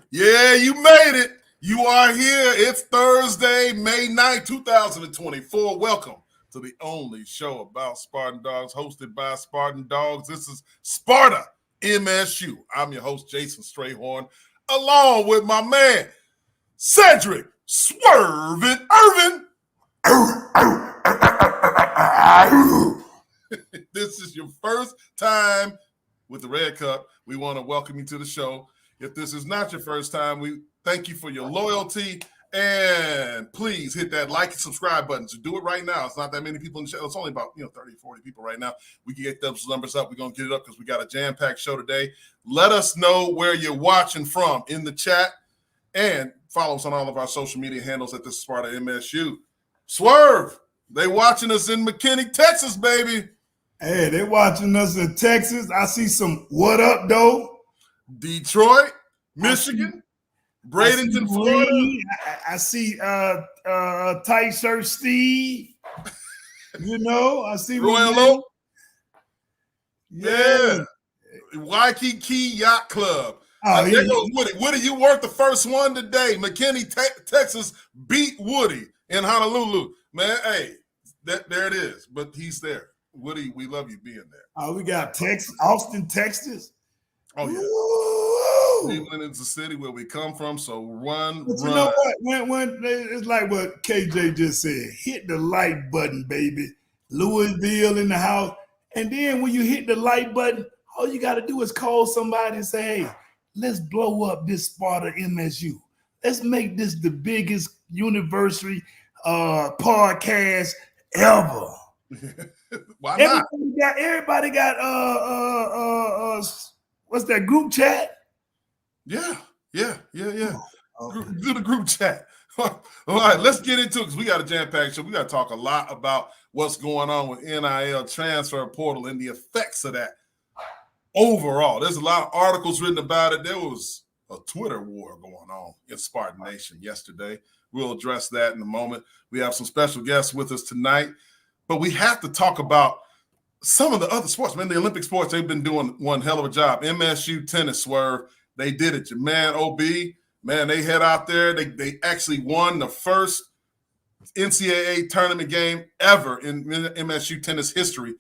Yeah, you made it. You are here. It's Thursday, May 9th, 2024. Welcome to the only show about Spartan Dawgs, hosted by Spartan Dawgs. This is Sparta MSU. I'm your host, Jason Strayhorn, along with my man, Sedrick, Swervin' Irvin. This is your first time with the Red Cup. We want to welcome you to the show. If this is not your first time, we thank you for your loyalty. And please hit that like and subscribe button. So do it right now. It's not that many people in the show. It's only about 30, 40 people right now. We can get those numbers up. We're going to get it up because we got a jam-packed show today. Let us know where you're watching from in the chat. And follow us on all of our social media handles at This is Sparta MSU. Swerve, they watching us in McKinney, Texas, baby. Hey, they watching us in Texas. I see some what up, though. Detroit, Michigan, Bradenton, Florida. I see tight shirt Steve. I see Royal Oak. Yeah. Waikiki Yacht Club. There goes Woody. Woody, you weren't the first one today. McKinney, Texas beat Woody in Honolulu. Man, hey, there it is. But he's there. Woody, we love you being there. We got Texas, Austin, Texas. Oh, yeah. Cleveland is the city where we come from, so run. You know what? When it's like what KJ just said, hit the like button, baby. Louisville in the house. And then when you hit the like button, all you got to do is call somebody and say, hey, let's blow up this Sparta MSU. Let's make this the biggest university podcast ever. Why not? Everybody got what's that group chat? Yeah. Do the group chat. All right, let's get into it because we got a jam-packed show. We got to talk a lot about what's going on with NIL transfer portal and the effects of that overall. There's a lot of articles written about it. There was a Twitter war going on in Spartan Nation yesterday. We'll address that in a moment. We have some special guests with us tonight, but we have to talk about some of the other sports. Man, the Olympic sports, they've been doing one hell of a job. MSU tennis, Swerve, they did it. Your man, OB, man, they head out there. They actually won the first NCAA tournament game ever in MSU tennis history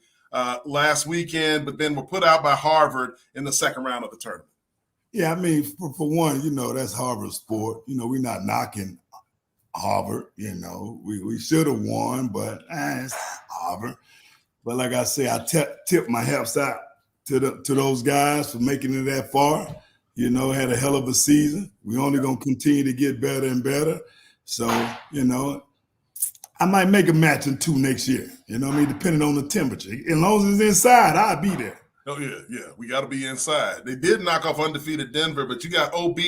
last weekend, but then were put out by Harvard in the second round of the tournament. Yeah, I mean, for one, that's Harvard sport. We're not knocking Harvard. We should have won, but it's Harvard. But like I say, I tip my hats out to those guys for making it that far. Had a hell of a season. We're only going to continue to get better and better. So, I might make a match in 2 next year. Depending on the temperature. As long as it's inside, I'll be there. Oh, yeah. We got to be inside. They did knock off undefeated Denver, but you got OB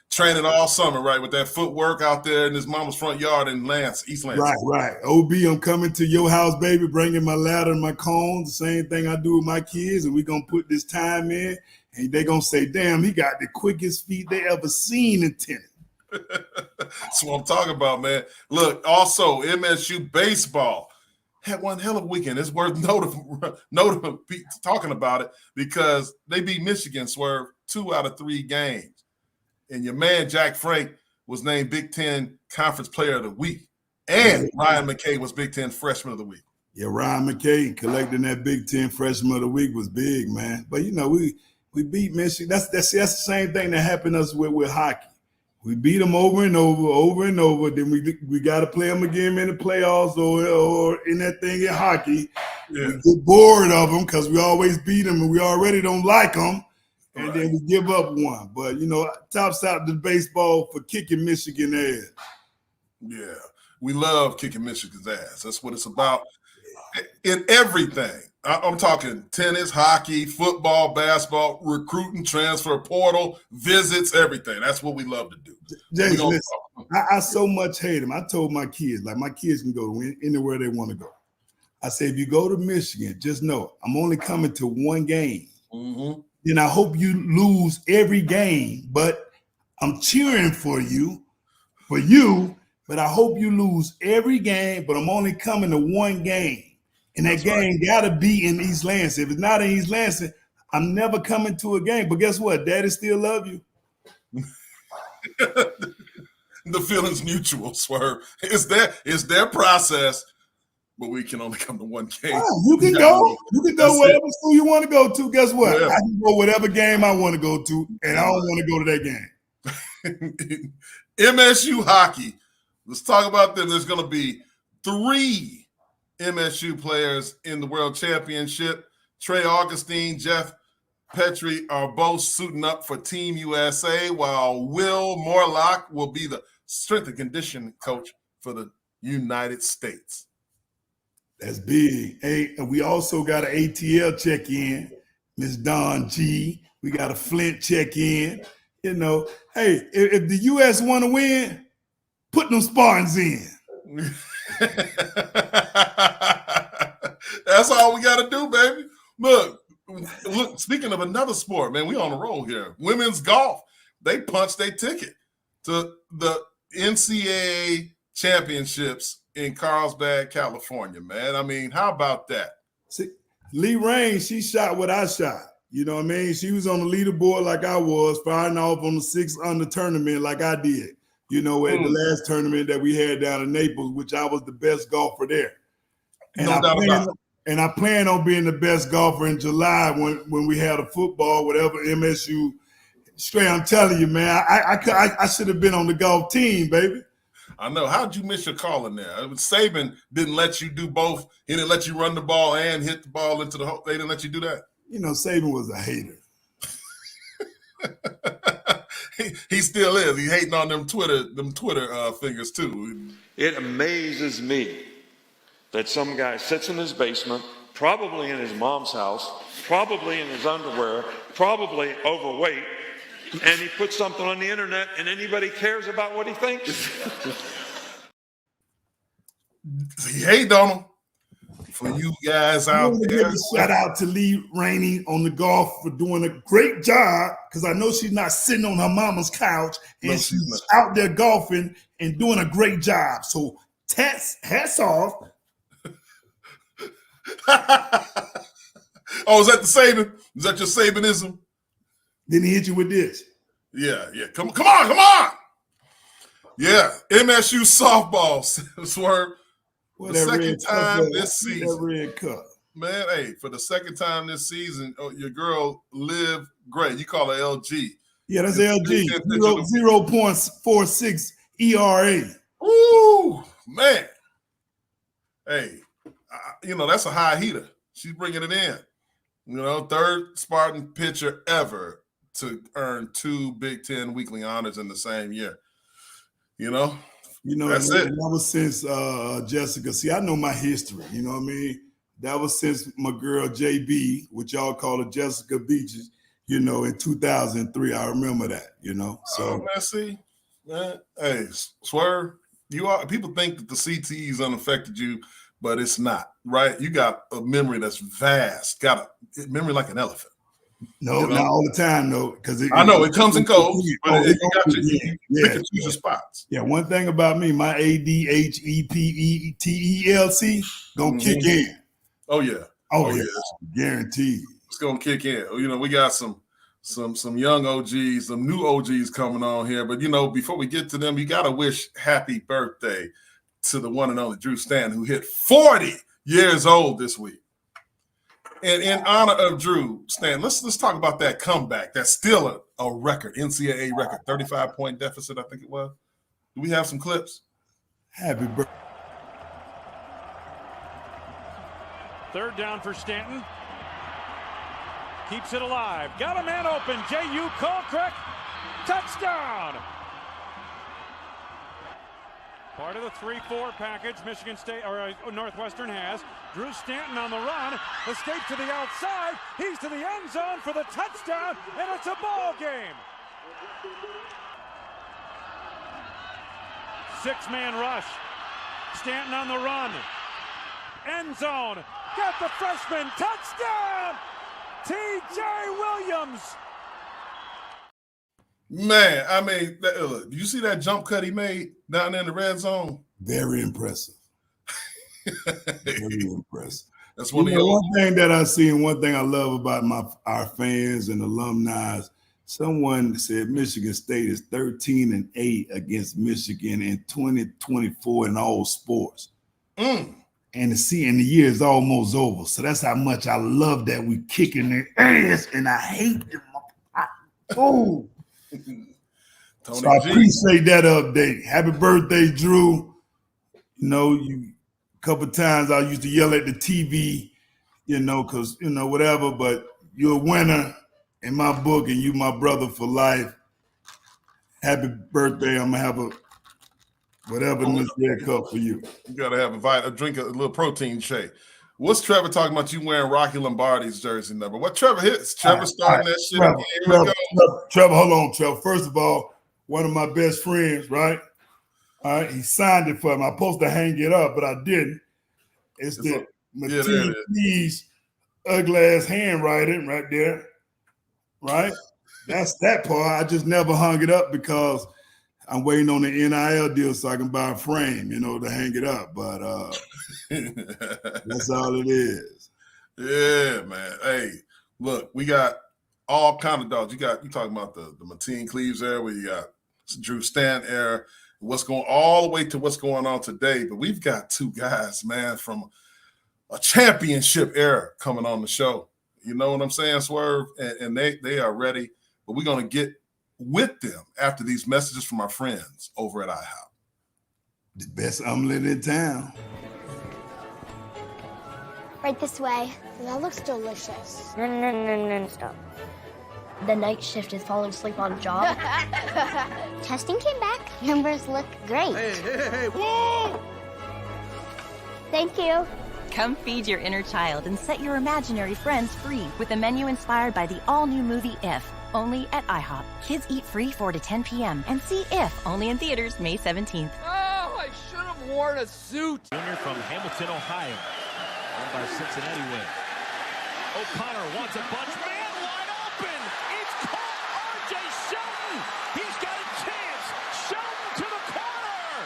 training all summer, right, with that footwork out there in his mama's front yard in East Lansing. Right. OB, I'm coming to your house, baby, bringing my ladder and my cone, the same thing I do with my kids, and we're going to put this time in, and they're going to say, damn, he got the quickest feet they ever seen in tennis. That's what I'm talking about, man. Look, also, MSU baseball had one hell of a weekend. It's worth noting talking about it because they beat Michigan, Swerve, 2 out of 3 games. And your man, Jack Frank, was named Big Ten Conference Player of the Week. And Ryan McKay was Big Ten Freshman of the Week. Yeah, Ryan McKay collecting that Big Ten Freshman of the Week was big, man. But, we beat Michigan. That's the same thing that happened to us with hockey. We beat them over and over. Then we got to play them again in the playoffs or in that thing in hockey. Yeah. We get bored of them because we always beat them and we already don't like them. And right. Then we give up one. But, tops out the baseball for kicking Michigan ass. Yeah, we love kicking Michigan's ass. That's what it's about in everything. I'm talking tennis, hockey, football, basketball, recruiting, transfer portal, visits, everything. That's what we love to do. Jason, listen, I so much hate him. I told my kids, my kids can go anywhere they want to go. I say, if you go to Michigan, just know I'm only coming to one game. Mm-hmm. Then I hope you lose every game, but I'm cheering for you, but I hope you lose every game, but I'm only coming to one game. And that game got to be in East Lansing. If it's not in East Lansing, I'm never coming to a game. But guess what? Daddy still love you. The feeling's mutual, Swerve. It's their process, but we can only come to one game. You can go. You can go wherever school you want to go to. Guess what? Yeah. I can go whatever game I want to go to, and I don't want to go to that game. MSU hockey. Let's talk about them. There's going to be 3 MSU players in the World Championship. Trey Augustine, Jeff Petrie are both suiting up for Team USA, while Will Morlock will be the strength and conditioning coach for the United States. That's big. Hey, and we also got an ATL check-in, Miss Dawn G. We got a Flint check-in. You know, hey, if the U.S. want to win, put them Spartans in. That's all we got to do, baby. Look, speaking of another sport, man, we on a roll here. Women's golf, they punched their ticket to the NCAA championships in Carlsbad, California, man. I mean, how about that? See, Lee Rain, she shot what I shot. You know what I mean? She was on the leaderboard like I was, firing off on the 6 under tournament like I did. You know, at the last tournament that we had down in Naples, which I was the best golfer there. And No doubt about it. And I plan on being the best golfer in July when we had a football, whatever, MSU. Straight, I'm telling you, man, I should have been on the golf team, baby. I know. How'd you miss your call in there? Saban didn't let you do both. He didn't let you run the ball and hit the ball into the hole. They didn't let you do that. You know, Saban was a hater. He still is. He's hating on them Twitter fingers too. It amazes me that some guy sits in his basement, probably in his mom's house, probably in his underwear, probably overweight, and he puts something on the internet and anybody cares about what he thinks. He hating on him. For you guys out there, shout out to Lee Rainey on the golf for doing a great job, because I know she's not sitting on her mama's couch and she's out there golfing and doing a great job. So hats off. Oh, is that the Saban? Is that your Sabanism? Then he hit you with this. Yeah. Come on. Yeah, MSU softball, Swerve. For the second time this season, man. Hey, for the second time this season, your girl Liv Gray. You call her LG. Yeah, that's LG. 0.46 ERA. Ooh, man. Hey, that's a high heater. She's bringing it in. Third Spartan pitcher ever to earn 2 Big Ten weekly honors in the same year. That's it. That was since Jessica. See, I know my history. You know what I mean? That was since my girl JB, which y'all call her Jessica Beaches, in 2003. I remember that, So, man, see, man, hey, Swerve, people think that the CTE's unaffected you, but it's not, right? You got a memory that's vast, got a memory like an elephant. No, not all the time, though, because I know it comes and goes, but you got to pick and choose your spots. Yeah, one thing about me, my ADHEPETELC gonna kick in. Oh yeah, guaranteed. It's gonna kick in. We got some young OGs, some new OGs coming on here, but before we get to them, you gotta wish happy birthday to the one and only Drew Stanton, who hit 40 years old this week. And in honor of Drew Stanton, let's talk about that comeback. That's still a record, NCAA record, 35-point deficit, I think it was. Do we have some clips? Happy birthday. Third down for Stanton. Keeps it alive. Got a man open. J.U. Colcrick. Touchdown. Part of the 3-4 package Michigan State or Northwestern has. Drew Stanton on the run. Escape to the outside. He's to the end zone for the touchdown, and it's a ball game. 6-man rush. Stanton on the run. End zone. Got the freshman. Touchdown. T.J. Williams. Man, I mean, do you see that jump cut he made down there in the red zone? Very impressive. Very impressive. That's one thing that I see, and one thing I love about our fans and alumni, Someone said Michigan State is 13-8 against Michigan in 2024 in all sports. Mm. And the year is almost over. So that's how much I love that we kicking their ass, and I hate them. Oh. So I appreciate that update. Happy birthday, Drew. You know, a couple of times I used to yell at the TV, because, whatever, but you're a winner in my book, and you my brother for life. Happy birthday. I'm going to have a whatever in this red cup for you. You got to have a drink, a little protein shake. What's Trevor talking about you wearing Rocky Lombardi's jersey number? What Trevor hits? Trevor starting that shit again. Trevor, hold on, Trevor. First of all, one of my best friends, right? All right, he signed it for me. I'm supposed to hang it up, but I didn't. It's the Matisse ugly ass handwriting right there, right? That's that part. I just never hung it up because I'm waiting on the NIL deal so I can buy a frame, to hang it up. But that's all it is. Yeah, man. Hey, look, we got all kind of dogs. You talking about the Mateen Cleaves era, where you got Drew Stanton era, what's going all the way to what's going on today. But we've got two guys, man, from a championship era coming on the show. You know what I'm saying, Swerve? And they are ready. But we're going to get with them after these messages from our friends over at IHOP. The best omelet in town. Right this way. That looks delicious. No, stop. The night shift is falling asleep on a job. Testing came back. Numbers look great. Hey, whoa! Thank you. Come feed your inner child and set your imaginary friends free with a menu inspired by the all-new movie If, only at IHOP. Kids eat free 4 to 10 p.m. and see If, only in theaters May 17th. Oh, I should have worn a suit. Junior from Hamilton, Ohio. Owned by Cincinnati win. O'Connor wants a bunch. Man wide open. It's caught. R.J. Shelton. He's got a chance. Shelton to the corner.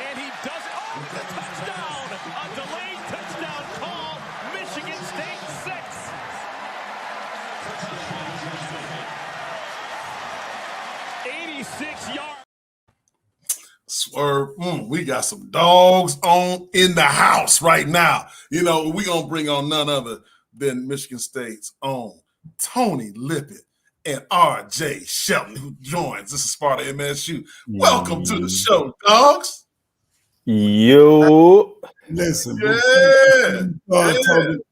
And he does it. Oh, it's a touchdown. A delayed touchdown call. Michigan State 6. 86 yards. Swerve, we got some dogs on in the house right now. We're going to bring on none other than Michigan State's own Tony Lippett and R.J. Shelton, who joins. This is Sparta MSU. Welcome to the show, dogs. Yo. Listen, Yeah.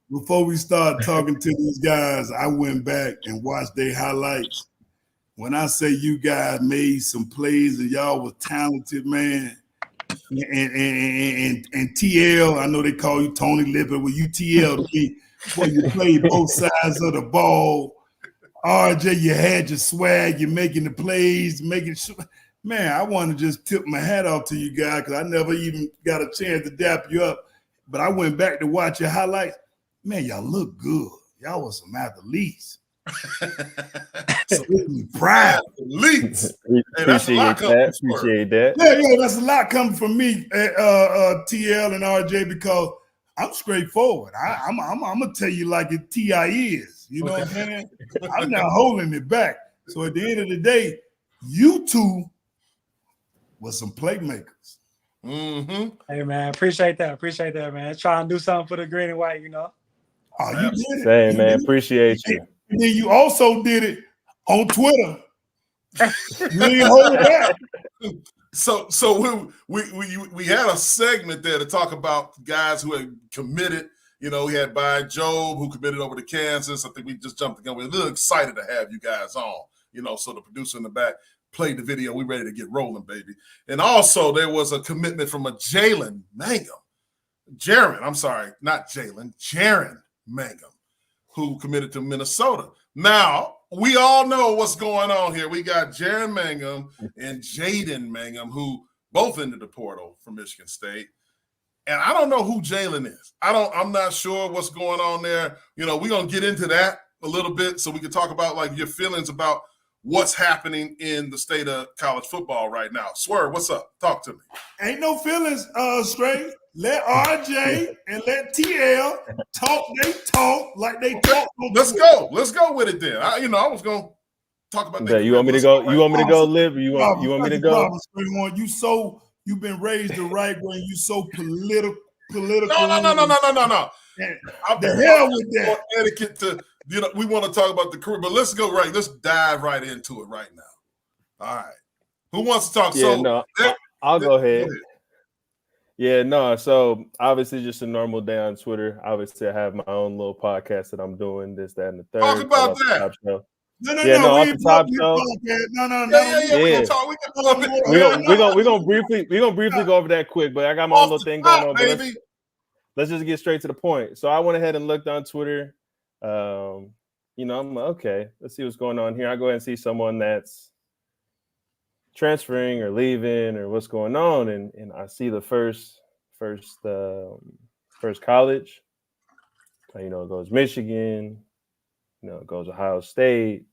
before we start talking to these guys, I went back and watched their highlights. When I say you guys made some plays and y'all was talented, man, and TL, I know they call you Tony Lippett, well, you TL to me, when you played both sides of the ball. RJ, you had your swag, you're making the plays, making sure. Man, I want to just tip my hat off to you guys because I never even got a chance to dap you up. But I went back to watch your highlights. Man, y'all look good. Y'all was some athletes. So proud. Athletes. Appreciate that. Yeah, that's a lot coming from me, TL and RJ, because I'm straightforward. I'm gonna tell you like it TI is. You know what I'm saying? I'm not holding it back. So at the end of the day, you two was some playmakers. Mm-hmm. Hey man, appreciate that, man. Trying to do something for the green and white, Oh, you did it. Same, man. Appreciate you. And then you also did it on Twitter. You didn't hold it back. So we had a segment there to talk about guys who had committed. We had By Job who committed over to Kansas. I think we just jumped the gun. We're a little excited to have you guys on. So the producer in the back played the video. We ready to get rolling, baby. And also there was a commitment from a Jaron Mangham, who committed to Minnesota. Now, we all know what's going on here. We got Jaron Mangham and Jaden Mangham, who both entered the portal from Michigan State. And I don't know who Jalen is. I'm not sure what's going on there. We're going to get into that a little bit so we can talk about like your feelings about what's happening in the state of college football right now. Swerve, what's up? Talk to me. Ain't no feelings, Stray. let RJ and let TL talk. They talk like they talk. Let's go. Let's go with it then. I was gonna talk about that. You want me to go? You want me to go, Liv? You want me to go? You've been raised the right way. You so political. No. The I've been hell with that etiquette to we want to talk about the career, but let's go right. Let's dive right into it right now. All right. Who wants to talk? Yeah, I'll go ahead. Yeah, no. So obviously, just a normal day on Twitter. Obviously, I have my own little podcast that I'm doing. This, that, and the third. Talk about that. No. No. Off the top show. Yeah. We can talk. We can pull up. We're gonna briefly go over that quick. But I got my own little thing going on. But let's just get straight to the point. So I went ahead and looked on Twitter. I'm like, okay, let's see what's going on here. I go ahead and see someone that's transferring or leaving or what's going on, and I see the first college. It goes Michigan. It goes Ohio State.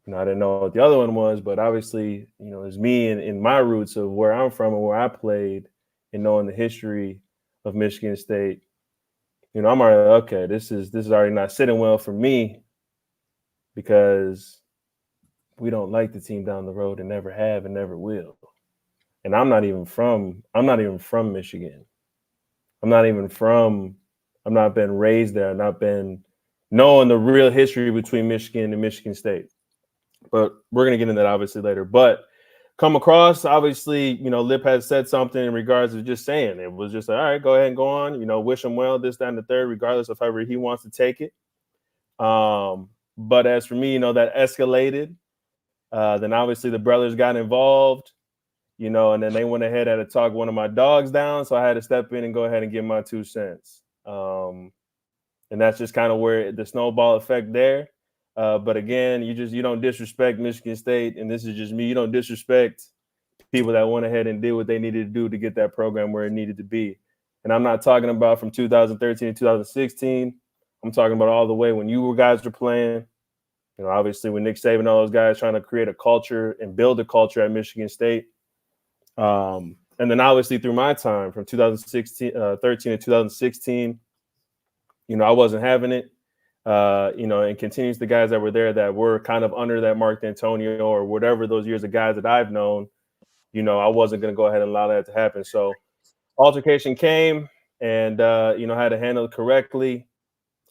I didn't know what the other one was, but obviously, it's me and my roots of where I'm from and where I played, and knowing the history of Michigan State. I'm already okay. This is already not sitting well for me because we don't like the team down the road and never have and never will. And I'm not even from Michigan. I've not been raised there. I've not been knowing the real history between Michigan and Michigan State. But we're going to get into that obviously later. But come across, obviously, Lip has said something in regards to just saying it was just like, all right, go ahead and go on, wish him well, this, that, and the third, regardless of however he wants to take it. But as for me, that escalated. Then obviously the brothers got involved, and then they went ahead and had to talk one of my dogs down. So I had to step in and go ahead and give my 2 cents. And that's just kind of where the snowball effect there. But again, you don't disrespect Michigan State. And this is just me. You don't disrespect people that went ahead and did what they needed to do to get that program where it needed to be. And I'm not talking about from 2013 to 2016. I'm talking about all the way when you guys were playing. Obviously when Nick Saban and all those guys trying to create a culture and build a culture at Michigan State. And then obviously through my time from 13 to 2016, I wasn't having it. And continues the guys that were there that were kind of under that Mark D'Antonio or whatever those years of guys that I've known, I wasn't going to go ahead and allow that to happen. So altercation came and, had to handle it correctly.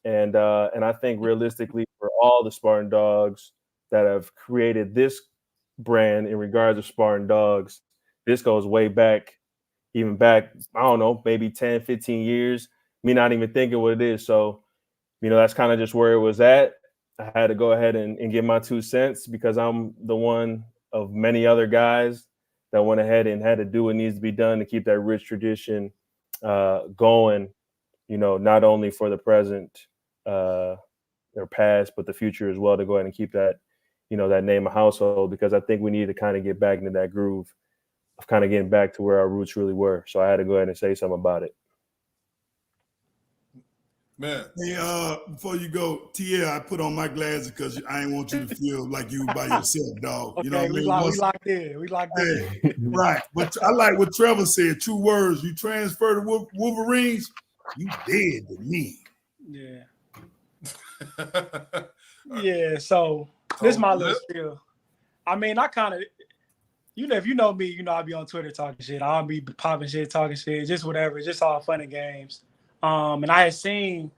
And I think realistically for all the Spartan Dawgs that have created this brand in regards to Spartan Dawgs, this goes way back, even back, I don't know, maybe 10, 15 years, me not even thinking what it is. So, that's kind of just where it was at. I had to go ahead and give my 2 cents because I'm the one of many other guys that went ahead and had to do what needs to be done to keep that rich tradition going, not only for the present or past, but the future as well, to go ahead and keep that, that name of household, because I think we need to kind of get back into that groove of kind of getting back to where our roots really were. So I had to go ahead and say something about it. Man. Hey, before you go, TL, I put on my glasses because I ain't want you to feel like you by yourself, dog. Okay, You know what I mean? we locked in. We locked in. Right. But I like what Trevor said, 2 words. You transfer to Wolverines, you dead to me. Yeah. Yeah, so this is my little spiel. I mean, I kind of, if you know me, I be on Twitter talking shit. I'll be popping shit, talking shit, just whatever. Just all fun and games. And I had seen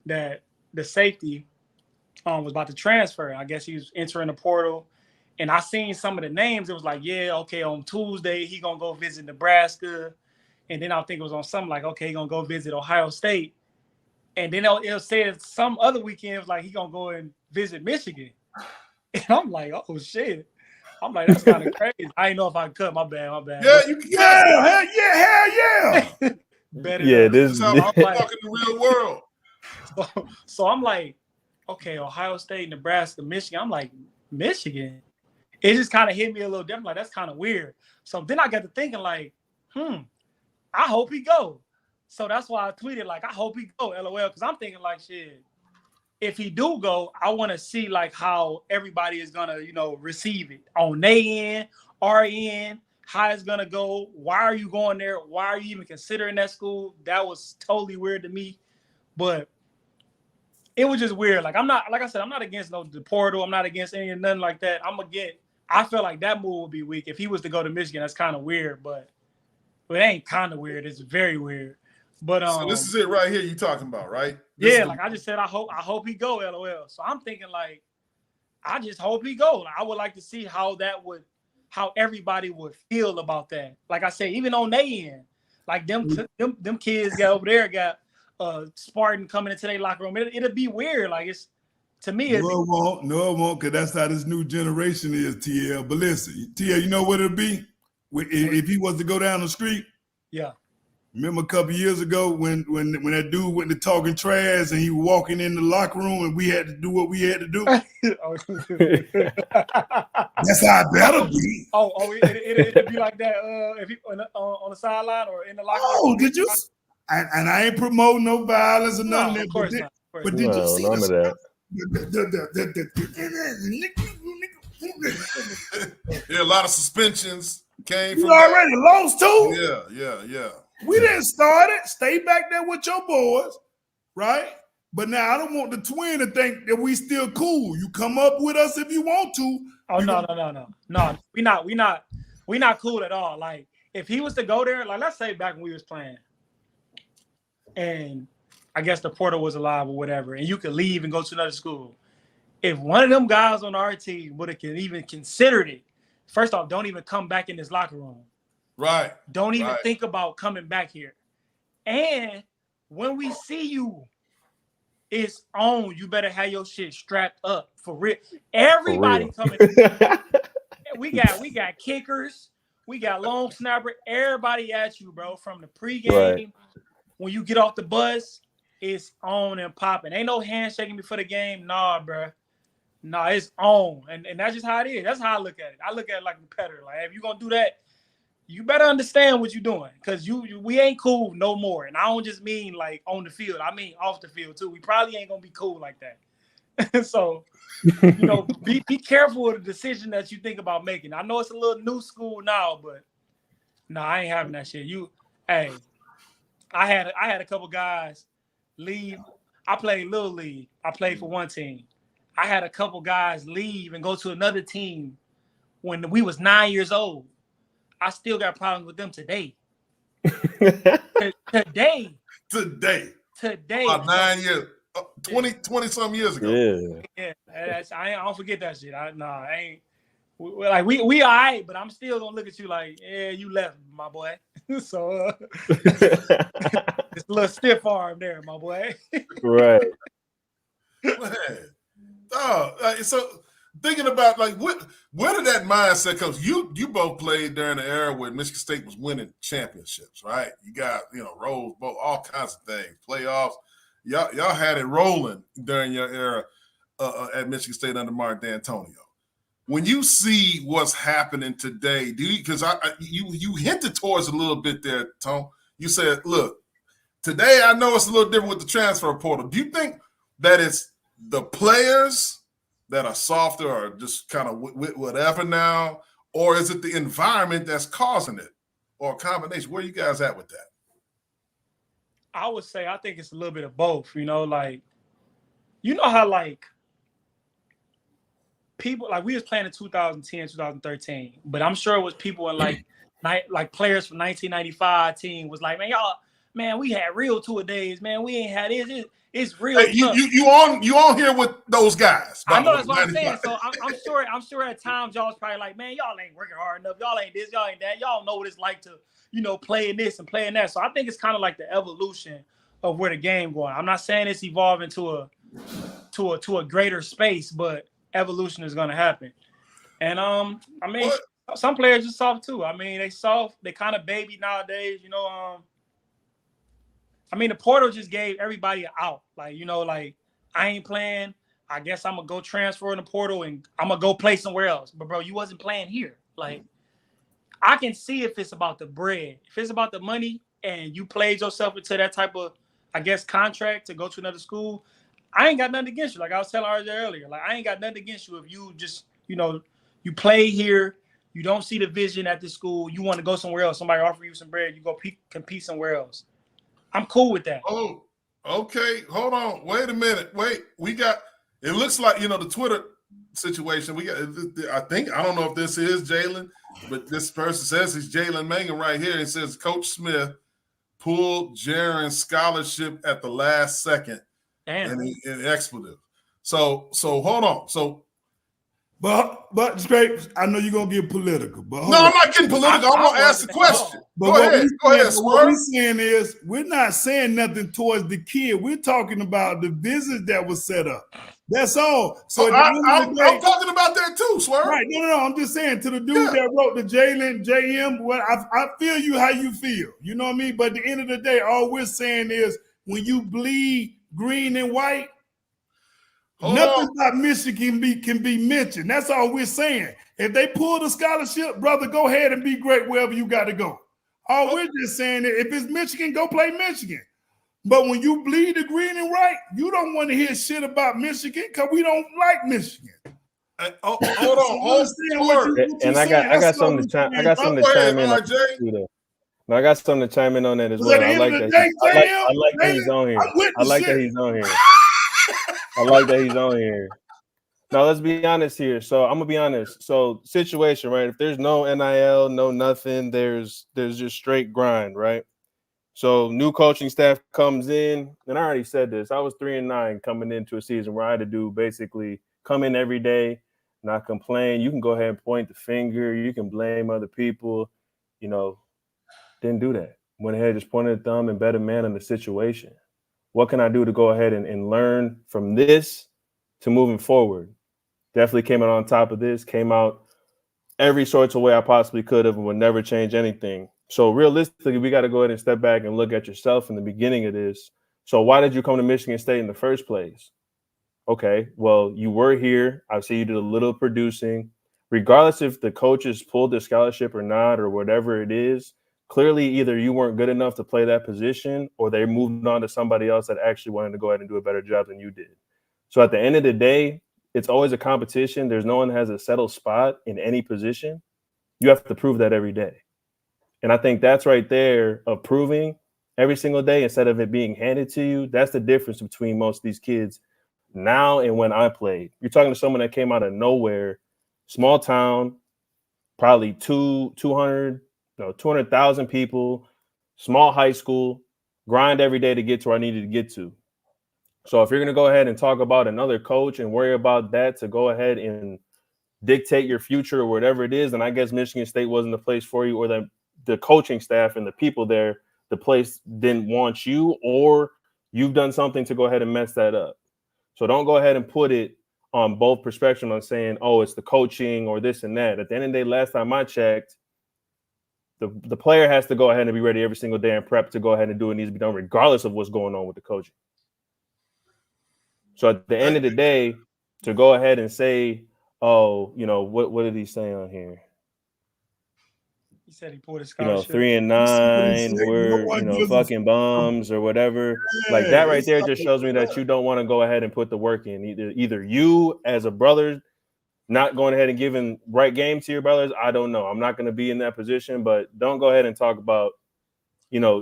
that the safety was about to transfer. I guess he was entering the portal. And I seen some of the names. It was like, yeah, okay, on Tuesday, he going to go visit Nebraska. And then I think it was on something like, okay, he going to go visit Ohio State. And then it'll say some other weekend, it was like, he going to go and visit Michigan. And I'm like, oh, shit. I'm like, that's kind of crazy. I didn't know if I could cut. My bad. Yeah, you can. Hell yeah. Better yeah, than, this is how I'm talking the real world. So I'm like, okay, Ohio State, Nebraska, Michigan. I'm like, Michigan? It just kind of hit me a little different. Like, that's kind of weird. So then I got to thinking like, I hope he go. So that's why I tweeted like, I hope he go, LOL. Because I'm thinking like, shit, if he do go, I want to see like how everybody is going to, receive it on their end, our end, how it's gonna go. Why are you going there? Why are you even considering that school? That was totally weird to me. But it was just weird. Like I'm not against the portal. I'm not against nothing like that. I feel like that move would be weak if he was to go to Michigan. That's kind of weird, but it ain't kind of weird. It's very weird. But so this is it right here you talking about, right? Like I just said, I hope he go, LOL. So I'm thinking like, I just hope he go. Like, I would like to see how everybody would feel about that. Like I said, even on their end, like them kids got over there got Spartan coming into their locker room. It'll be weird. Like it's to me. No, it won't, because that's how this new generation is, TL. But listen, TL, you know what it'll be? If he was to go down the street. Yeah. Remember a couple years ago when that dude went to talking trash and he was walking in the locker room and we had to do what we had to do? That's how it better be. It'd be like that if he on the sideline or in the locker room. Oh, did you? And I ain't promoting no violence or nothing. Of course not. But did you see none of that? Yeah, a lot of suspensions came from you already lost too. Yeah. We didn't start it. Stay back there with your boys, right? But now I don't want the twin to think that we still cool. You come up with us if you want to. Oh no. We not cool at all. Like if he was to go there, like let's say back when we was playing, and I guess the portal was alive or whatever, and you could leave and go to another school. If one of them guys on our team would have even considered it, first off, don't even come back in this locker room. Right. Don't even think about coming back here. And when we see you, it's on. You better have your shit strapped up for real. Everybody coming. we got kickers. We got long snapper. Everybody at you, bro. From the pregame, when you get off the bus, it's on and popping. Ain't no handshaking before the game. Nah, bro. Nah, it's on. And that's just how it is. That's how I look at it. I look at it like a competitor. Like if you're gonna do that, you better understand what you're doing, because we ain't cool no more. And I don't just mean like on the field. I mean off the field too. We probably ain't gonna be cool like that. So, be careful with the decision that you think about making. I know it's a little new school now, but no, I ain't having that shit. I had a couple guys leave. I played Little League. I played for one team. I had a couple guys leave and go to another team when we was 9 years old. I still got problems with them today. Today. About 9 years, 20 some years ago. Yeah. I don't forget that shit. I ain't. Like we all right, but I'm still gonna look at you like, yeah, you left, my boy. So it's a little stiff arm there, my boy. Right. Man. So thinking about like where did that mindset come? You both played during the era when Michigan State was winning championships, right? You got Rose Bowl, all kinds of things, playoffs. Y'all had it rolling during your era at Michigan State under Mark D'Antonio. When you see what's happening today, because you hinted towards a little bit there, Tom. You said, look, today I know it's a little different with the transfer portal. Do you think that it's the players that are softer or just kind of whatever now, or is it the environment that's causing it, or a combination? Where are you guys at with that? I would say I think it's a little bit of both. Like how like people like we was playing in 2010, 2013, but I'm sure it was people in like players from 1995 team was like, man, we had real tour days, man. We ain't had this. It's real. Hey, you on here with those guys? I know that's what I'm saying. So I'm sure at times y'all was probably like, man, y'all ain't working hard enough. Y'all ain't this. Y'all ain't that. Y'all know what it's like to play in this and play in that. So I think it's kind of like the evolution of where the game going. I'm not saying it's evolving to a greater space, but evolution is going to happen. And some players are soft too. They soft. They kind of baby nowadays. The portal just gave everybody an out. Like I ain't playing. I guess I'm gonna go transfer in the portal and I'm gonna go play somewhere else. But bro, you wasn't playing here. Like I can see if it's about the bread, if it's about the money, and you played yourself into that type of, I guess, contract to go to another school. I ain't got nothing against you. Like I was telling RJ earlier, like I ain't got nothing against you if you just, you play here, You don't see the vision at the school. You want to go somewhere else. Somebody offer you some bread. You go compete somewhere else. I'm cool with that. Oh, okay. Hold on. Wait a minute. Wait. We got. It looks like the Twitter situation. We got. I don't know if this is Jalen, but this person says it's Jalen Mangham right here. It says Coach Smith pulled Jaren's scholarship at the last second. Damn. In expletive. So hold on. So. But Scrapes, I know you're gonna get political, but no, I'm not getting political. I want to ask the question. Go ahead, Swerve. What we're saying is we're not saying nothing towards the kid. We're talking about the visit that was set up. That's all. So I'm talking about that too, Swerve. Right? No. I'm just saying to the dude that wrote the Jalen JM. Well, I feel you how you feel. You know what I mean. But at the end of the day, all we're saying is when you bleed green and white. Nothing about Michigan can be mentioned. That's all we're saying. If they pull the scholarship, brother, go ahead and be great wherever you got to go. All we're just saying is if it's Michigan, go play Michigan. But when you bleed the green and white, you don't want to hear shit about Michigan because we don't like Michigan. Hold on. And I got something to chime. I got something to chime in on too, though. No, I got something to chime in on that as well. I like that. I like that he's on here. I like that he's on here. I like that he's on here. Now let's be honest here. So I'm gonna be honest. So situation, right? If there's no NIL, no nothing, there's just straight grind, right? So new coaching staff comes in, and I already said this. I was 3-9 coming into a season where I had to do basically come in every day, not complain. You can go ahead and point the finger. You can blame other people. Didn't do that. Went ahead, just pointed a thumb and bet a man in the situation. What can I do to go ahead and learn from this to moving forward? Definitely came out on top of this, came out every sort of way I possibly could have and would never change anything. So realistically, we got to go ahead and step back and look at yourself in the beginning of this. So why did you come to Michigan State in the first place? Okay, well, you were here. I see you did a little producing. Regardless if the coaches pulled the scholarship or not or whatever it is, clearly, either you weren't good enough to play that position or they moved on to somebody else that actually wanted to go ahead and do a better job than you did. So at the end of the day, it's always a competition. There's no one that has a settled spot in any position. You have to prove that every day. And I think that's right there of proving every single day instead of it being handed to you. That's the difference between most of these kids now and when I played. You're talking to someone that came out of nowhere, small town, probably 200,000 people, small high school, grind every day to get to where I needed to get to. So if you're going to go ahead and talk about another coach and worry about that to go ahead and dictate your future or whatever it is, then I guess Michigan State wasn't the place for you, or the coaching staff and the people there, the place didn't want you, or you've done something to go ahead and mess that up. So don't go ahead and put it on both perspectives on saying, oh, it's the coaching or this and that. At the end of the day, last time I checked, the player has to go ahead and be ready every single day and prep to go ahead and do what needs to be done, regardless of what's going on with the coaching. So at the end of the day, to go ahead and say, oh, what did he say on here? He said he pulled a scholarship. 3-9, we're fucking bums or whatever. Like that right there just shows me that you don't want to go ahead and put the work in. Either you as a brother not going ahead and giving right game to your brothers, I don't know. I'm not going to be in that position, but don't go ahead and talk about,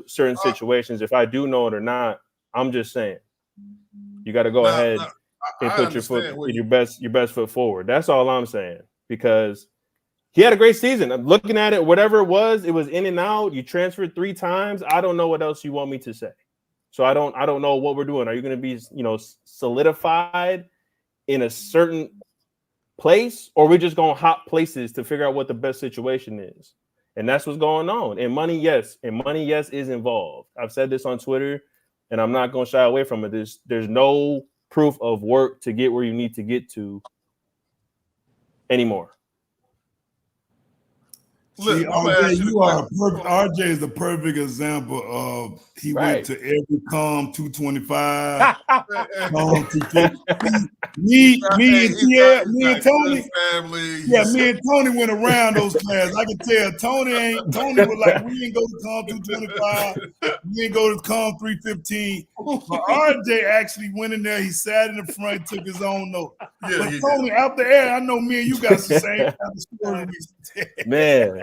certain situations. If I do know it or not, I'm just saying you got to go ahead and put your best foot forward. That's all I'm saying, because he had a great season. I'm looking at it, whatever it was in and out. You transferred 3 times. I don't know what else you want me to say. So I don't know what we're doing. Are you going to be, solidified in a certain place, or we just going to hop places to figure out what the best situation is? And that's what's going on. And money, yes, is involved. I've said this on Twitter, and I'm not going to shy away from it. There's no proof of work to get where you need to get to anymore. See, RJ is the perfect example of he went to every calm 225, calm 250. Me and Tony, me and Tony went around those classes. I can tell Tony was like, we ain't go to calm 225, we ain't go to calm 315. But RJ actually went in there, he sat in the front, took his own note. Yeah, but Tony, out the air, I know me and you got the same kind of story. Man.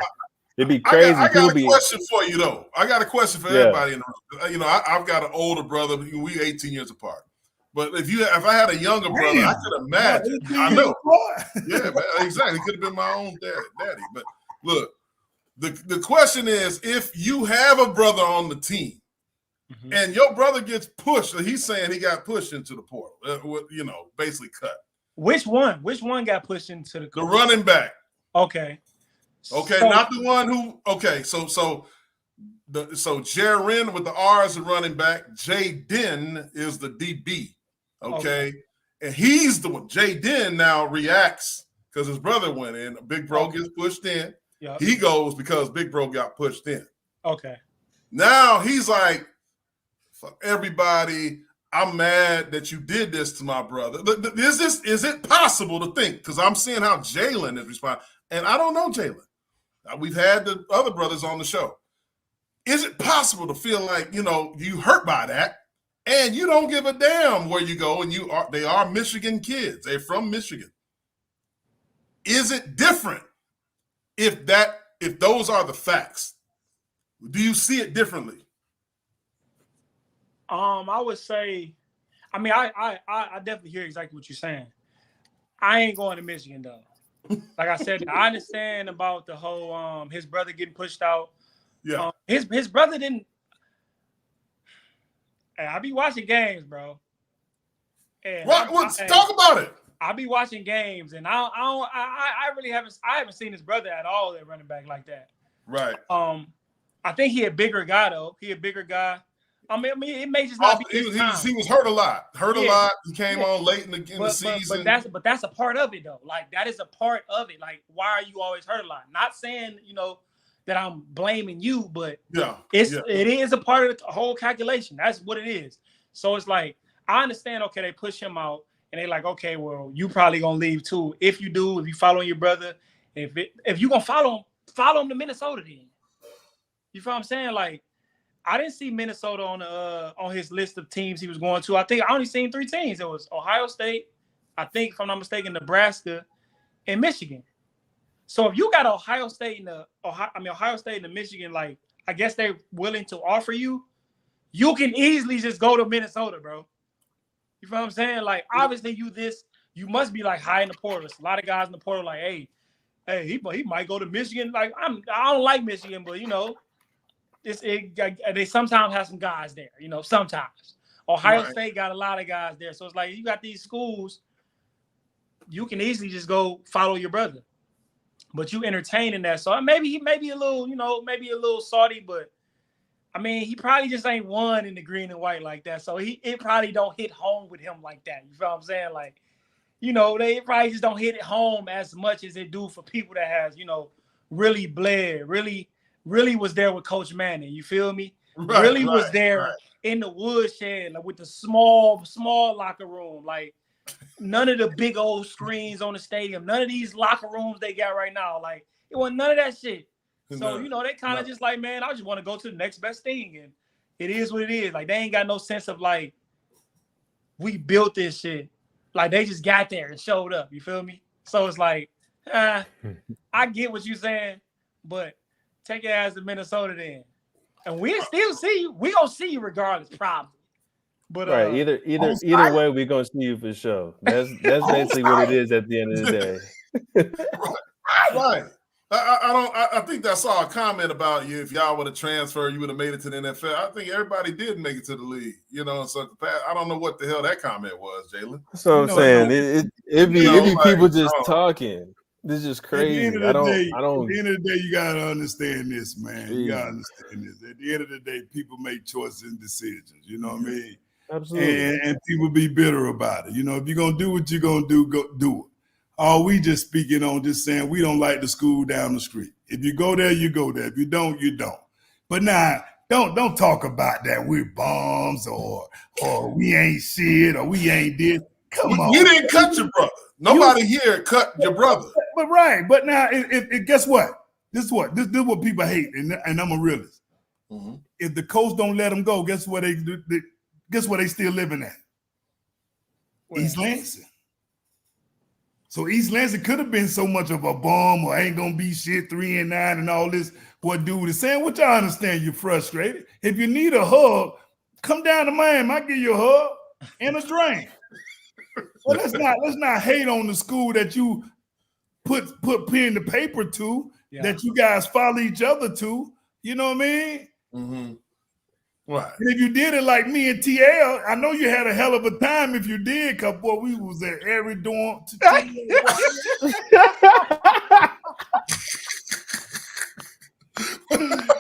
It'd be crazy. I got a question for you, though. I got a question for everybody in the room. You know, I've got an older brother. We 18 years apart. But if I had a younger brother, I could imagine. I know. Yeah, exactly. It could have been my own daddy. But look, the question is, if you have a brother on the team and your brother gets pushed, he's saying he got pushed into the portal, you know, basically cut. Which one? Which one got pushed into the running back. Okay. Okay, so, not the one who. Okay, so Jaron with the R is the running back. Jaden is the DB. Okay, and he's the one. Jaden now reacts because his brother went in. Big Bro gets pushed in. Yep. He goes because Big Bro got pushed in. Okay. Now he's like, "Fuck everybody! I'm mad that you did this to my brother." Is it possible to think? Because I'm seeing how Jalen is responding, and I don't know Jalen. We've had the other brothers on the show. Is it possible to feel like, you know, you hurt by that and you don't give a damn where you go and they are Michigan kids. They're from Michigan. Is it different if those are the facts? Do you see it differently? I would say, I mean, I definitely hear exactly what you're saying. I ain't going to Michigan though. Like I said, I understand about the whole his brother getting pushed out. Yeah. His brother didn't. Hey, I be watching games, bro. And talk about it. I be watching games, and I really haven't seen his brother at all at running back like that. Right. I think he a bigger guy though. He a bigger guy. I mean, it may just not be his time. He was hurt a lot. A lot. He came on late in the season. But that's a part of it though. Like that is a part of it. Like why are you always hurt a lot? Not saying, you know, that I'm blaming you, but it is a part of the whole calculation. That's what it is. So it's like I understand. Okay, they push him out, and they like, okay, well, you probably gonna leave too. If you following your brother, if you gonna follow him to Minnesota, then you feel what I'm saying? Like. I didn't see Minnesota on his list of teams he was going to. I think I only seen 3 teams. It was Ohio State, I think, if I'm not mistaken, Nebraska, and Michigan. So if you got Ohio State and Michigan, like I guess they're willing to offer you, you can easily just go to Minnesota, bro. You feel what I'm saying? Like obviously you must be like high in the portal. There's a lot of guys in the portal like, hey, he might go to Michigan. Like I don't like Michigan, but you know. They sometimes have some guys there, you know, sometimes. Ohio State got a lot of guys there. So it's like you got these schools, you can easily just go follow your brother. But you entertaining that. So maybe he may be a little, you know, maybe a little salty, but I mean, he probably just ain't won in the green and white like that. So it probably don't hit home with him like that. You feel what I'm saying? Like, you know, they probably just don't hit it home as much as it do for people that has, you know, really bled, really was there with Coach Manning. You feel me? Was there in the woodshed, like with the small locker room. Like none of the big old screens on the stadium. None of these locker rooms they got right now. Like it wasn't none of that shit. So, you know, they kind of just like, man, I just want to go to the next best thing. And it is what it is. Like they ain't got no sense of like, we built this shit. Like they just got there and showed up. You feel me? So it's like, I get what you're saying, but take your ass to Minnesota then. And we still see you. We gonna see you regardless, probably. But either way, we're gonna see you for sure. That's basically what it is at the end of the day. Right. I think I saw a comment about you. If y'all would have transferred, you would have made it to the NFL. I think everybody did make it to the league. You know, so I don't know what the hell that comment was, Jalen. That's what I'm saying. It be people just talking. This is just crazy. At the end of the day, you gotta understand this, man. You gotta understand this. At the end of the day, people make choices and decisions. You know what I mean? Absolutely. And people be bitter about it. You know, if you're gonna do what you're gonna do, go do it. Or we just speaking on just saying we don't like the school down the street. If you go there, you go there. If you don't, you don't. But now, don't talk about that we're bums or we ain't shit or we ain't this. Come on. You didn't cut your brother. Nobody here cut your brother. But right. But now, guess what? This is what people hate, and I'm a realist. Mm-hmm. If the coach don't let them go, guess what they do? Guess where they still living at? Where? East Lansing. So East Lansing could have been so much of a bum or ain't gonna be shit 3-9 and all this. What dude is saying, which I understand you're frustrated. If you need a hug, come down to Miami. I'll give you a hug and a drink. Well, let's not hate on the school that you put pen to paper to, that you guys follow each other to. You know what I mean? Mm-hmm. Right. And if you did it like me and TL, I know you had a hell of a time if you did, because boy, we was at every dorm.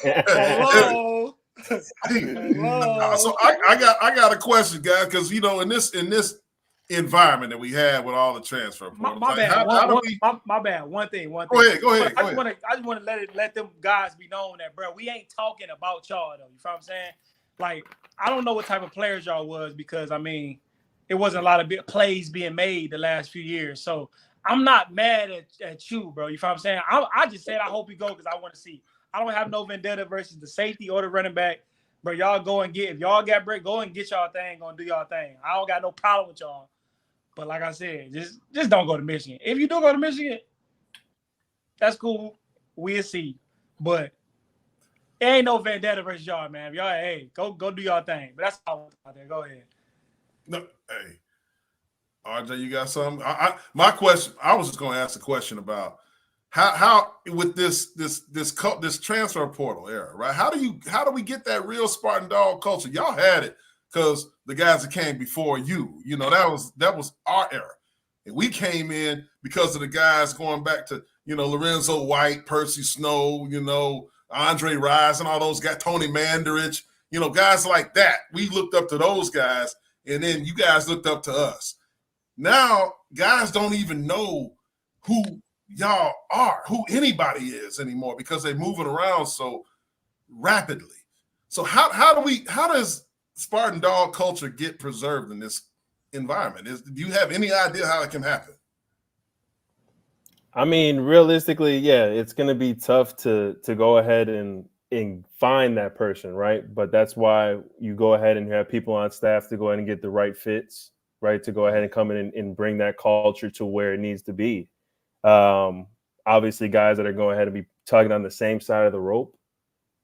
Hello. So I got a question, guys, because in this environment that we had with all the transfer portals. My bad. My bad. One thing. Go ahead. I just want to let them guys be known that, bro, we ain't talking about y'all though. You know what I'm saying? Like, I don't know what type of players y'all was, because I mean, it wasn't a lot of big plays being made the last few years. So I'm not mad at you, bro. You know what I'm saying? I just said I hope you go because I want to see. I don't have no vendetta versus the safety or the running back. Bro, y'all go and if y'all got break, go and get y'all thing, go and do y'all thing. I don't got no problem with y'all. But like I said, just don't go to Michigan. If you do go to Michigan, that's cool. We'll see. But it ain't no vendetta versus y'all, man. Y'all, hey, go do y'all thing. But that's all out there. Go ahead. No, hey, RJ, you got something? My question. I was just going to ask a question about how with this transfer portal era, right? How do we get that real Spartan Dawg culture? Y'all had it because the guys that came before you, that was our era, and we came in because of the guys going back to Lorenzo White, Percy Snow, Andre Rise and all those guys, Tony Mandarich, guys like that. We looked up to those guys, and then you guys looked up to us. Now, guys don't even know who y'all are, who anybody is anymore, because they're moving around so rapidly. So how does Spartan Dawg culture get preserved in this environment? Do you have any idea how it can happen? I mean, realistically, yeah, it's going to be tough to go ahead and find that person, right? But that's why you go ahead and have people on staff to go ahead and get the right fits, right? To go ahead and come in and bring that culture to where it needs to be. Obviously, guys that are going ahead and be tugging on the same side of the rope,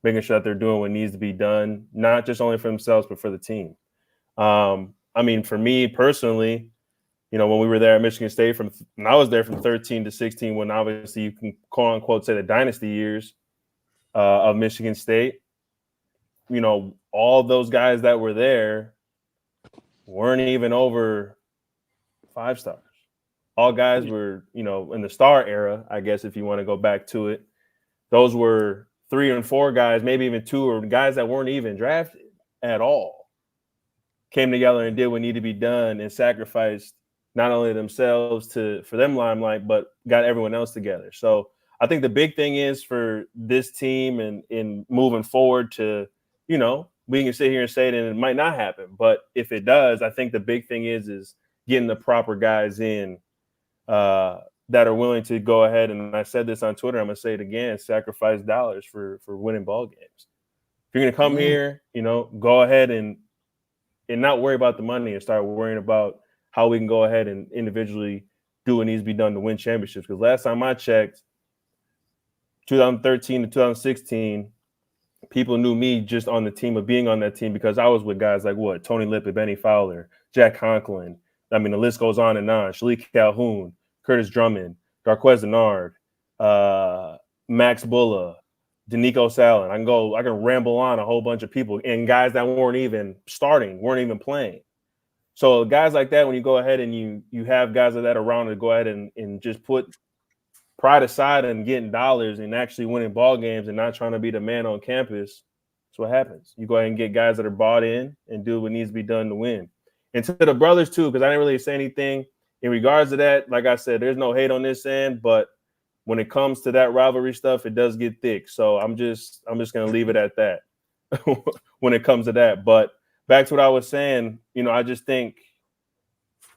making sure that they're doing what needs to be done, not just only for themselves, but for the team. I mean, for me personally, when we were there at Michigan State, when I was there from 13 to 16, when obviously you can quote unquote say the dynasty years of Michigan State, all those guys that were there weren't even over 5 stars. All guys were, in the star era, I guess, if you want to go back to it, those were 3 and 4 guys, maybe even 2, or guys that weren't even drafted at all, came together and did what needed to be done and sacrificed not only themselves for them limelight, but got everyone else together. So I think the big thing is for this team and in moving forward to, we can sit here and say it and it might not happen. But if it does, I think the big thing is getting the proper guys in that are willing to go ahead. And I said this on Twitter, I'm going to say it again, sacrifice dollars for winning ball games. If you're going to come here, go ahead and not worry about the money and start worrying about how we can go ahead and individually do what needs to be done to win championships. Because last time I checked, 2013 to 2016, people knew me just on the team of being on that team because I was with guys like Tony Lippett, Benny Fowler, Jack Conklin. I mean, the list goes on and on. Shalik Calhoun, Curtis Drummond, Darquez Denard, Max Bulla, Danico Salin. I can ramble on a whole bunch of people and guys that weren't even starting, weren't even playing. So guys like that, when you go ahead and you have guys like that around to go ahead and just put pride aside and getting dollars and actually winning ball games and not trying to be the man on campus, that's what happens. You go ahead and get guys that are bought in and do what needs to be done to win. And to the brothers too, because I didn't really say anything in regards to that, like I said, there's no hate on this end, but when it comes to that rivalry stuff, it does get thick. So I'm just gonna leave it at that when it comes to that. But back to what I was saying, I just think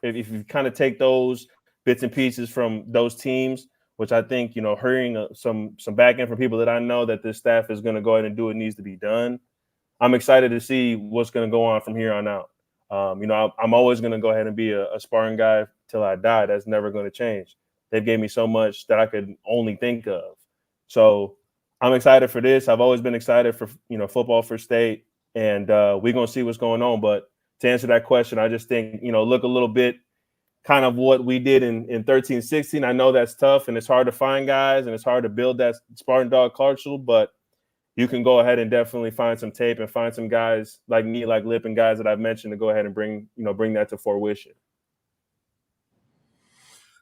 if you kind of take those bits and pieces from those teams, which I think, hearing some back end from people that I know that this staff is going to go ahead and do what needs to be done, I'm excited to see what's going to go on from here on out. I'm always going to go ahead and be a Spartan guy till I die. That's never going to change. They've gave me so much that I could only think of. So I'm excited for this. I've always been excited for, football for state, and we're going to see what's going on. But to answer that question, I just think, look a little bit kind of what we did in 13-16. I know that's tough, and it's hard to find guys, and it's hard to build that Spartan Dawg culture, but you can go ahead and definitely find some tape and find some guys like me, like Lippett, and guys that I've mentioned to go ahead and bring that to fruition.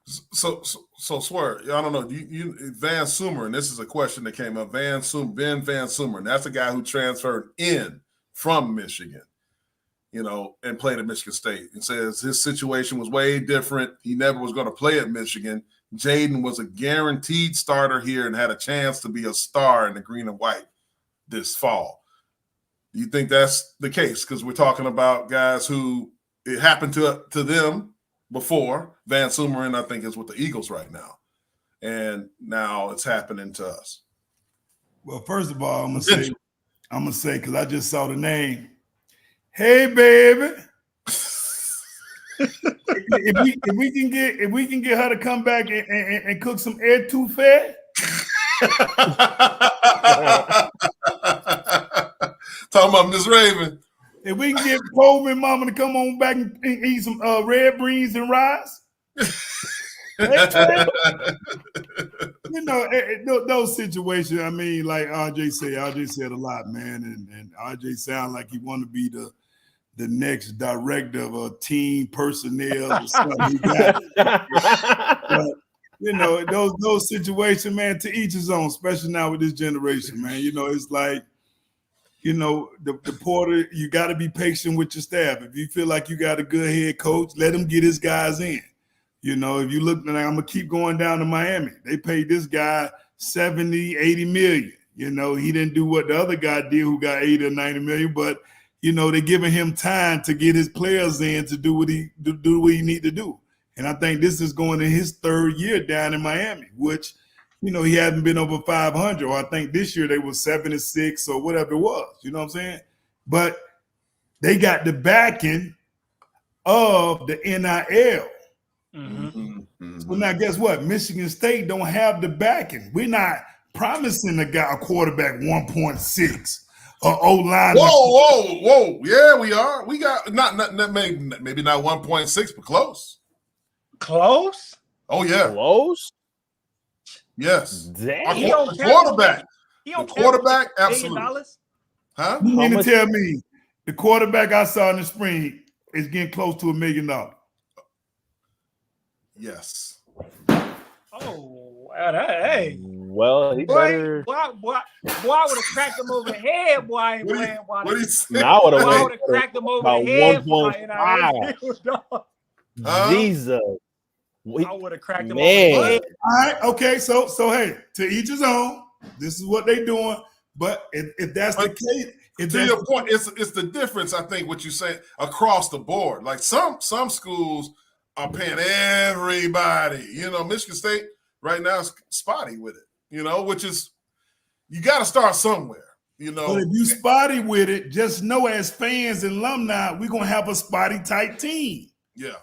So Swear, I don't know. You Van Sumer, and this is a question that came up. Ben Van Sumer, and that's a guy who transferred in from Michigan, and played at Michigan State, and says his situation was way different. He never was going to play at Michigan. Jaden was a guaranteed starter here and had a chance to be a star in the green and white this fall. Do you think that's the case? Because we're talking about guys who it happened to them before. Van Sumeren, I think, is with the Eagles right now. And now it's happening to us. Well, first of all, I'm gonna say, because I just saw the name. Hey, baby. if we can get her to come back and cook some etouffee. Talking about Miss Raven. If we can get Coleman Mama to come on back and eat some red beans and rice. Those situations, I mean, like RJ said a lot, man, and RJ sound like he want to be the next director of a team personnel or something. But, those situations, man, to each his own, especially now with this generation, man. It's like, the Porter, you got to be patient with your staff. If you feel like you got a good head coach, let him get his guys in. If you look, I'm going to keep going down to Miami. They paid this guy 70, 80 million. He didn't do what the other guy did who got 80 or 90 million, but, they're giving him time to get his players in to do what he need to do. And I think this is going in his third year down in Miami, which, he hadn't been over 500, or I think this year they were 7-6 or whatever it was. You know what I'm saying? But they got the backing of the NIL. Mm-hmm. So now guess what? Michigan State don't have the backing. We're not promising a quarterback 1.6 or O-line. Whoa. Yeah, we are. We got not maybe not 1.6, but close. Close? Oh, yeah. Close? Yes. Damn. Quarterback. The quarterback, absolutely. Huh? You mean to tell me the quarterback I saw in the spring is getting close to $1 million? Yes. Oh, hey. Well, he better. Boy, I would have cracked him over the head, boy. What I would have cracked him over the head. 1.5. Jesus. I would have cracked him over the head. All right, okay. So hey, to each his own. This is what they're doing. But if that's the case, to your point, it's the difference. I think what you say across the board. Like some schools are paying everybody. Michigan State right now is spotty with it. Which is you got to start somewhere. But if you spotty with it, just know as fans and alumni, we're gonna have a spotty type team. Yeah.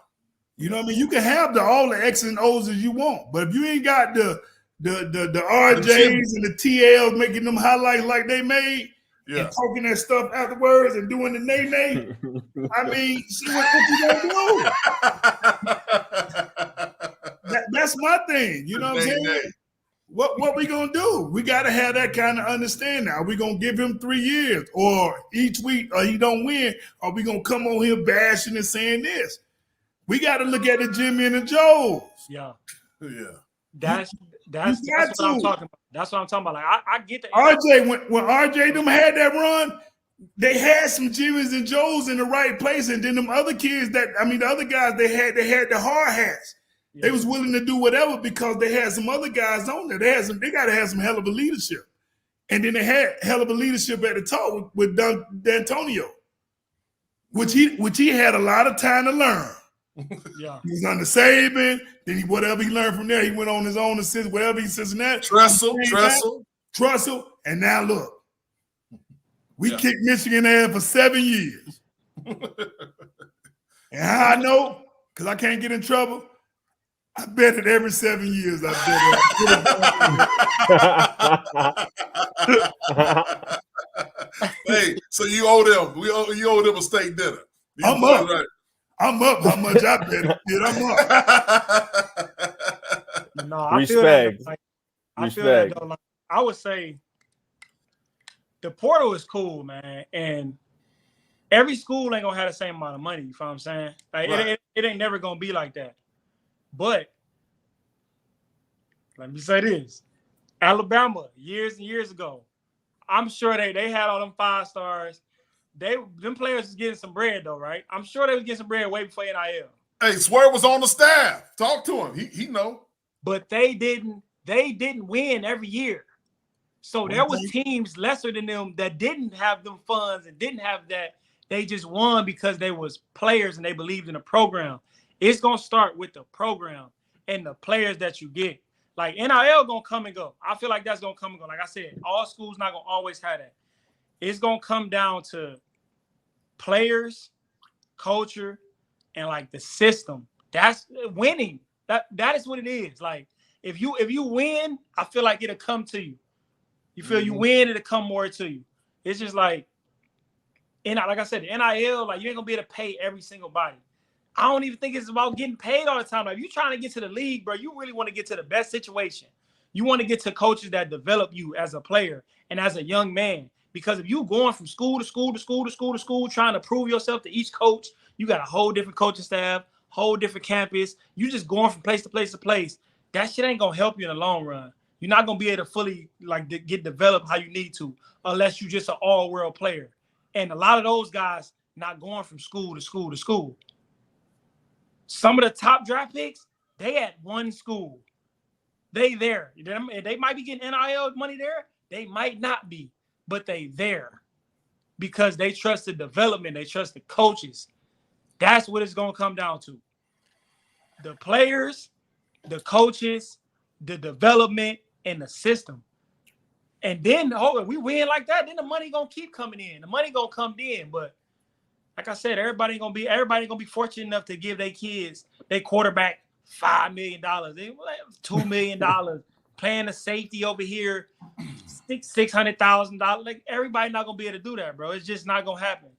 You know what I mean? You can have all the X and O's as you want, but if you ain't got the RJs and the TLs making them highlights like they made, and talking that stuff afterwards and doing the nay. I mean, see what you gonna do? That's my thing. You know what I'm saying? What we gonna do? We gotta have that kind of understanding. Are we gonna give him 3 years, or each week, or he don't win? Are we gonna come on here bashing and saying this? We got to look at the Jimmy and the Joes. Yeah. Yeah. That's what I'm talking about. That's what I'm talking about. Like I get the RJ when RJ them had that run, they had some Jimmys and Joes in the right place, and then them other kids the other guys they had the hard hats. Yeah. They was willing to do whatever because they had some other guys on there. They got to have some hell of a leadership, and then they had hell of a leadership at the top with D'Antonio, which he had a lot of time to learn. Yeah, he was under Saban. Then whatever he learned from there, he went on his own assist. Whatever he says in that Tressel, and now look. We kicked Michigan ass for 7 years. And how I know? Because I can't get in trouble. I bet it every 7 years. I bet it. Hey, so you owe them. You owe them a steak dinner. I'm up. Right. I'm up. How much I bet it? I'm up. No, I Respect. feel that. I feel that though, I would say the portal is cool, man, and every school ain't gonna have the same amount of money. You feel what I'm saying? Like right. it ain't never gonna be like that. But let me say this: Alabama, years and years ago, I'm sure they had all them 5 stars. Them players was getting some bread though, right? I'm sure they was getting some bread way before NIL. Hey, Swerve was on the staff. Talk to him. He know. But they didn't win every year. So there was teams lesser than them that didn't have them funds and didn't have that. They just won because they was players and they believed in the program. It's going to start with the program and the players that you get. Like NIL going to come and go. I feel like that's going to come and go. Like I said, all schools not going to always have that. It's going to come down to players, culture, and like the system. That's winning. That is what it is. Like if you win, I feel like it'll come to you. You feel you win, it'll come more to you. It's just like, like I said, the NIL, like you ain't gonna be able to pay every single body. I don't even think it's about getting paid all the time. Like if you're trying to get to the league, bro, you really want to get to the best situation. You want to get to coaches that develop you as a player and as a young man. Because if you going from school to school to school to school to school, trying to prove yourself to each coach, you got a whole different coaching staff, whole different campus. You just going from place to place to place. That shit ain't gonna help you in the long run. You're not gonna be able to fully get developed how you need to, unless you're just an all-world player. And a lot of those guys not going from school to school to school. Some of the top draft picks, they at one school. They there. They might be getting NIL money there. They might not be, but they there because they trust the development. They trust the coaches. That's what it's gonna come down to. The players, the coaches, the development, and the system. And then we win like that, then the money gonna keep coming in. The money gonna come in. But like I said, everybody gonna be fortunate enough to give their kids, their quarterback $5 million, $2 million, playing a safety over here, $600,000. Like everybody not gonna be able to do that, bro. It's just not gonna happen.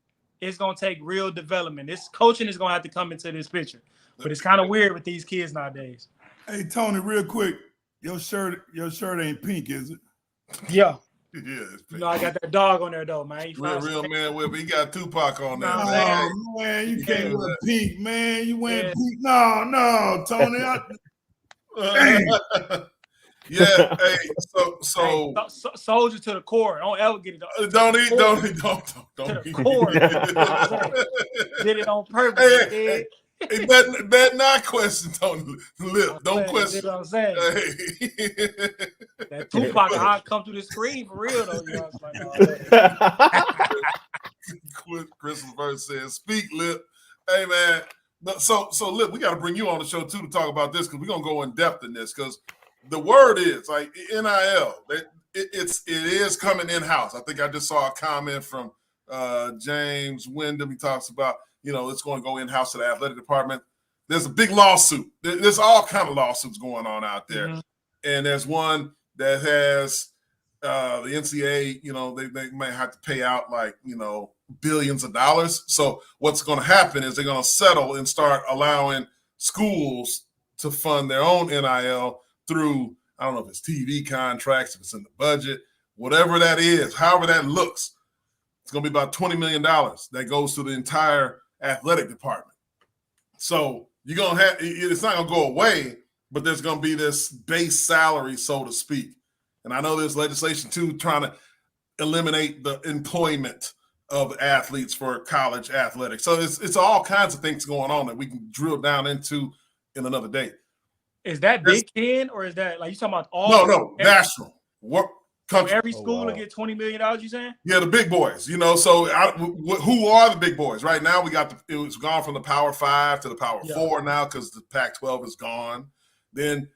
It's gonna take real development. This coaching is gonna have to come into this picture. But it's kind of weird with these kids nowadays. Hey Tony, real quick, your shirt ain't pink, is it? Yeah. Yeah, it's pink. I got that dog on there though, man. Real man with, he got Tupac on there. Man, you can't wear pink, man. You wearing pink? No, Tony. Yeah, hey, so soldier to the core. Don't ever get it. Don't eat. To the core. Did it on purpose. Hey, that not question, Tony. Lip, don't question. You know what I'm saying? Hey. That Tupac how come through the screen for real though. You know, Christmas verse says, "Speak, Lip." Hey man, so Lip, we got to bring you on the show too to talk about this because we're gonna go in depth in this because the word is like NIL. It is coming in house. I think I just saw a comment from James Wyndham. He talks about, it's going to go in-house to the athletic department. There's a big lawsuit. There's all kind of lawsuits going on out there. Mm-hmm. And there's one that has the NCAA, they might have to pay out billions of dollars. So what's going to happen is they're going to settle and start allowing schools to fund their own NIL through, I don't know if it's TV contracts, if it's in the budget, whatever that is, however that looks. It's going to be about $20 million that goes to the entire athletic department. So you're going to have, it's not going to go away, but there's going to be this base salary, so to speak. And I know there's legislation too trying to eliminate the employment of athletes for college athletics. So it's all kinds of things going on that we can drill down into in another day. Is that Big Ten or is that like you talking about all? No, national. What country? So every school will get $20 million. You saying? Yeah, the big boys. You know, so who are the big boys right now? It was gone from the Power 5 to the Power 4 now because the Pac-12 is gone. Then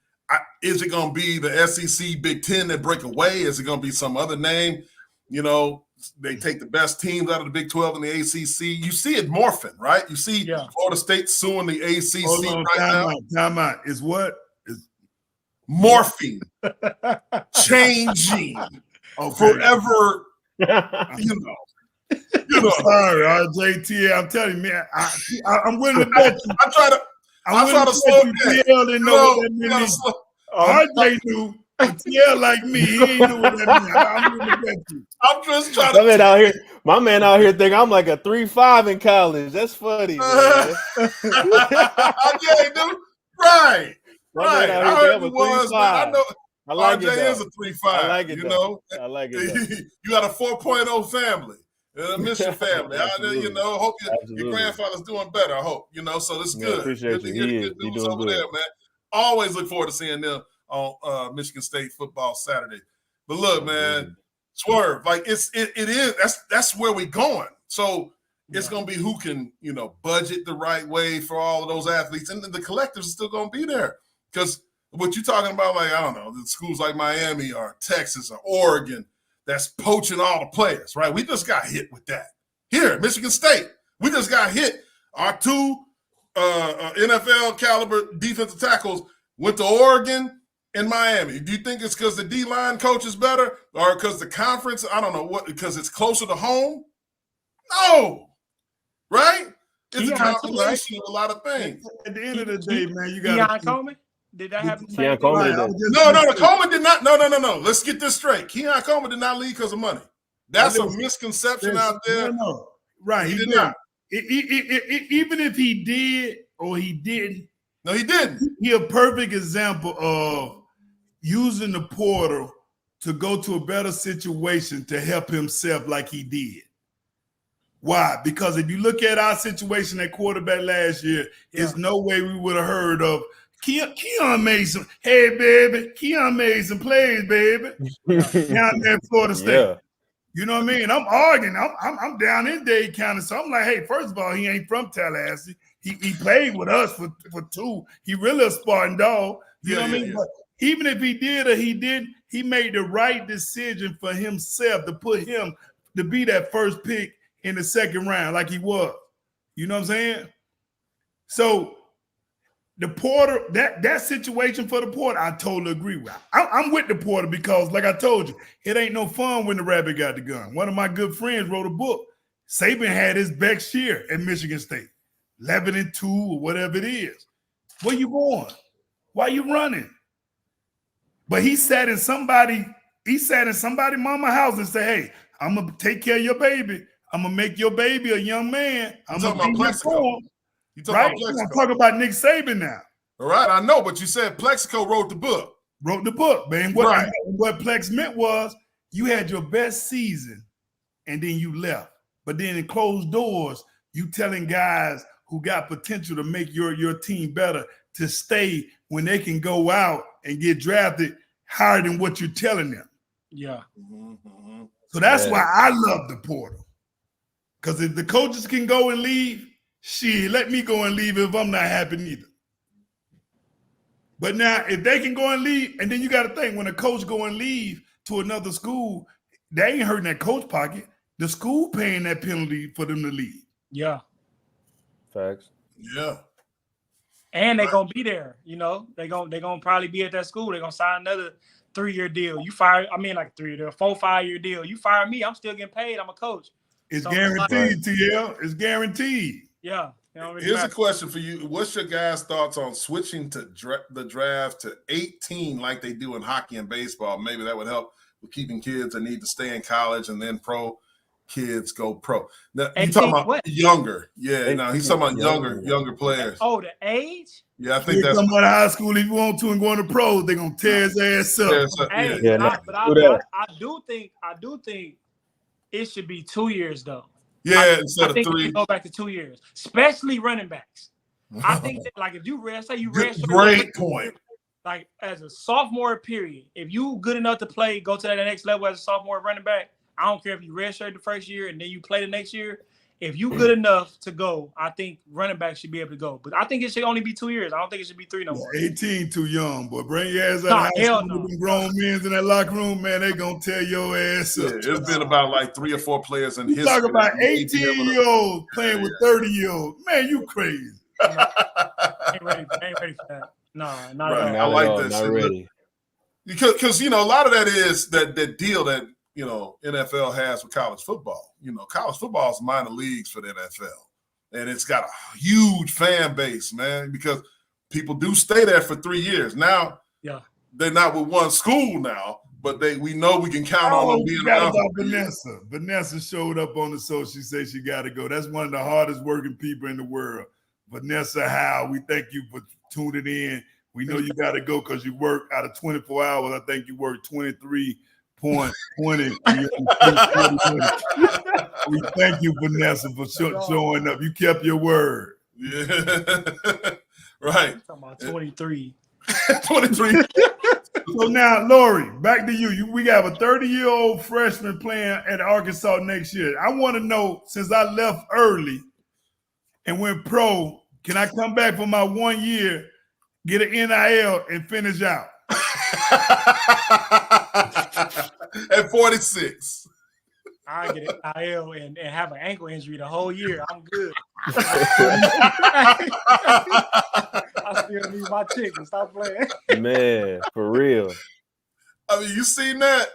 is it going to be the SEC, Big Ten that break away? Is it going to be some other name? You know, they take the best teams out of the Big 12 and the ACC. You see it morphing, right? You see Florida State suing the ACC Time out. Is what? Is morphing, changing, forever. You know. Sorry, RJT. I'm telling you, man. I'm willing to bet you. I'm trying to slow down. TL didn't know what that means. RJ knew. TL like me, he ain't know what that means. I'm willing to bet you. I'm just trying to. My man out here think I'm like a 3.5 in college. That's funny. Man. Yeah, dude. Right. Right. I heard it was, man. I know I like RJ is a 3.5. I like it. You know, I like it. You got a 4.0 family. Miss your family. You know, hope your grandfather's doing better. I hope, you know, so this is good. Appreciate good you. to get good news over there, man. Always look forward to seeing them on Michigan State football Saturday. But look, man, Swerve, like it is. That's where we're going. So it's going to be who can, you know, budget the right way for all of those athletes, and the collectives are still going to be there. Because what you're talking about, like, I don't know, the schools like Miami or Texas or Oregon that's poaching all the players, right? We just got hit with that. Here at Michigan State, we just got hit. Our two NFL caliber defensive tackles went to Oregon and Miami. Do you think it's because the D-line coach is better or because the conference, I don't know what, because it's closer to home? No, right? It's a combination of a lot of things. At the end of the day, man, you got Coleman? Did that happen? Keon Coleman did. No. Coleman did not. No. Let's get this straight. Keon Coleman did not leave because of money. That's a misconception out there. No. Right. He did not. Even if he did or he didn't. No, he didn't. He a perfect example of using the portal to go to a better situation to help himself like he did. Why? Because if you look at our situation at quarterback last year, there's no way we would have heard of Keon made some, hey, baby, Keon made some plays, baby. Down there at Florida State. Yeah. You know what I mean? I'm arguing. I'm down in Dade County. So I'm like, hey, first of all, he ain't from Tallahassee. He played with us for 2. He really a Spartan Dawg. You know what I mean? But even if he did or he didn't, he made the right decision for himself to put him to be that first pick in the second round like he was. You know what I'm saying? So the Porter, that situation for the Porter, I totally agree with. I'm with the Porter because, like I told you, it ain't no fun when the rabbit got the gun. One of my good friends wrote a book. Saban had his best year at Michigan State, 11-2 or whatever it is. Where you going? Why you running? But he sat in somebody mama's house and said, hey, I'm gonna take care of your baby. I'm gonna make your baby a young man. I'm gonna be there for him. Right? I'm talking about Nick Saban now. All right, I know, but you said Plexico wrote the book. Wrote the book, man. What Plex meant was you had your best season and then you left. But then in closed doors, you telling guys who got potential to make your team better to stay when they can go out and get drafted higher than what you're telling them. Yeah. So that's why I love the portal. Because if the coaches can go and leave, shit, let me go and leave if I'm not happy neither. But now, if they can go and leave, and then you got to think, when a coach go and leave to another school, they ain't hurting that coach pocket. The school paying that penalty for them to leave. Yeah. Facts. Yeah. And they're going to be there, you know. They're gonna probably be at that school. They're going to sign another 3-year deal. You fire, I mean, like 3-year, 4-5-year deal. You fire me, I'm still getting paid. I'm a coach. It's guaranteed, TL. It's guaranteed. Yeah. Here's a question for you. What's your guys' thoughts on switching to the draft to 18 like they do in hockey and baseball? Maybe that would help with keeping kids that need to stay in college and then pro kids go pro. Now, he's talking about younger. Yeah, no, he's talking about younger players. Oh, the age? Yeah, I think that's talking about high school. If you want to and going to pro, they're gonna tear his ass up. I do think it should be 2 years though. Yeah, instead I think of 3. It should go back to 2 years, especially running backs. I think that, like, if you say you redshirt, great point. Like, as a sophomore period, if you good enough to play, go to that next level as a sophomore running back, I don't care if you redshirt the first year and then you play the next year. If you good enough to go, I think running back should be able to go. But I think it should only be 2 years. I don't think it should be 3 no more. 18 too young, boy. Bring your ass out of high school with them grown men in that locker room, man. They gonna tear your ass up. It's been about like 3 or 4 players in history. You talk about 18-year-olds playing with 30-year-olds. Man, you crazy. Ain't ready for that. No, not at all. I like that. Not ready. Because a lot of that is that deal that NFL has with college football. College football is minor leagues for the NFL, and it's got a huge fan base, man. Because people do stay there for 3 years. Now, they're not with one school now, but we know we can count on them being around. Vanessa. Vanessa showed up on the show. She said she got to go. That's one of the hardest working people in the world. Vanessa Howe, we thank you for tuning in. We know you got to go because you work out of 24 hours. I think you work 23.20. We thank you, Vanessa, for showing up. You kept your word. Yeah. Right. I'm talking about 23. 23. So now, Lori, back to you. We have a 30-year-old freshman playing at Arkansas next year. I want to know, since I left early and went pro, can I come back for my 1 year, get an NIL, and finish out? At 46. I get an NIL and have an ankle injury the whole year. I'm good. I still need my chicken. Stop playing. Man, for real. I mean, you seen that?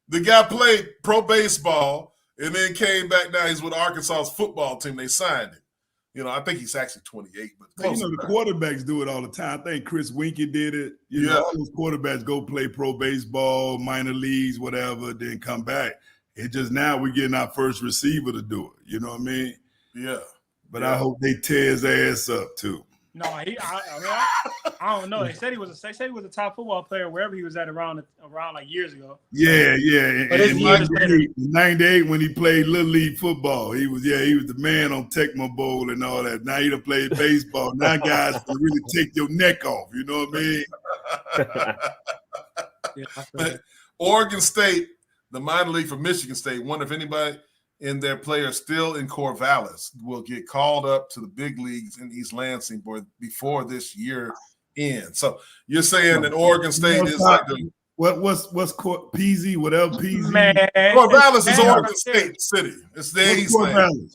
The guy played pro baseball and then came back. Now he's with Arkansas's football team. They signed him. I think he's actually 28. But the quarterbacks do it all the time. I think Chris Winkie did it. All those quarterbacks go play pro baseball, minor leagues, whatever, then come back. It's just now we're getting our first receiver to do it. You know what I mean? Yeah. But I hope they tear his ass up too. No, I don't know. They said he was a top football player wherever he was at around like years ago. Yeah. But in 98 when he played Little League football, he was the man on Tecmo Bowl and all that. Now he done played baseball. Now guys can really take your neck off. You know what I mean? Oregon State, the minor league for Michigan State, wonder if anybody in their players still in Corvallis will get called up to the big leagues in East Lansing before this year ends. So you're saying that Oregon State is like what's PZ, whatever PZ? Man, Corvallis is Oregon State City. It's the East Lansing.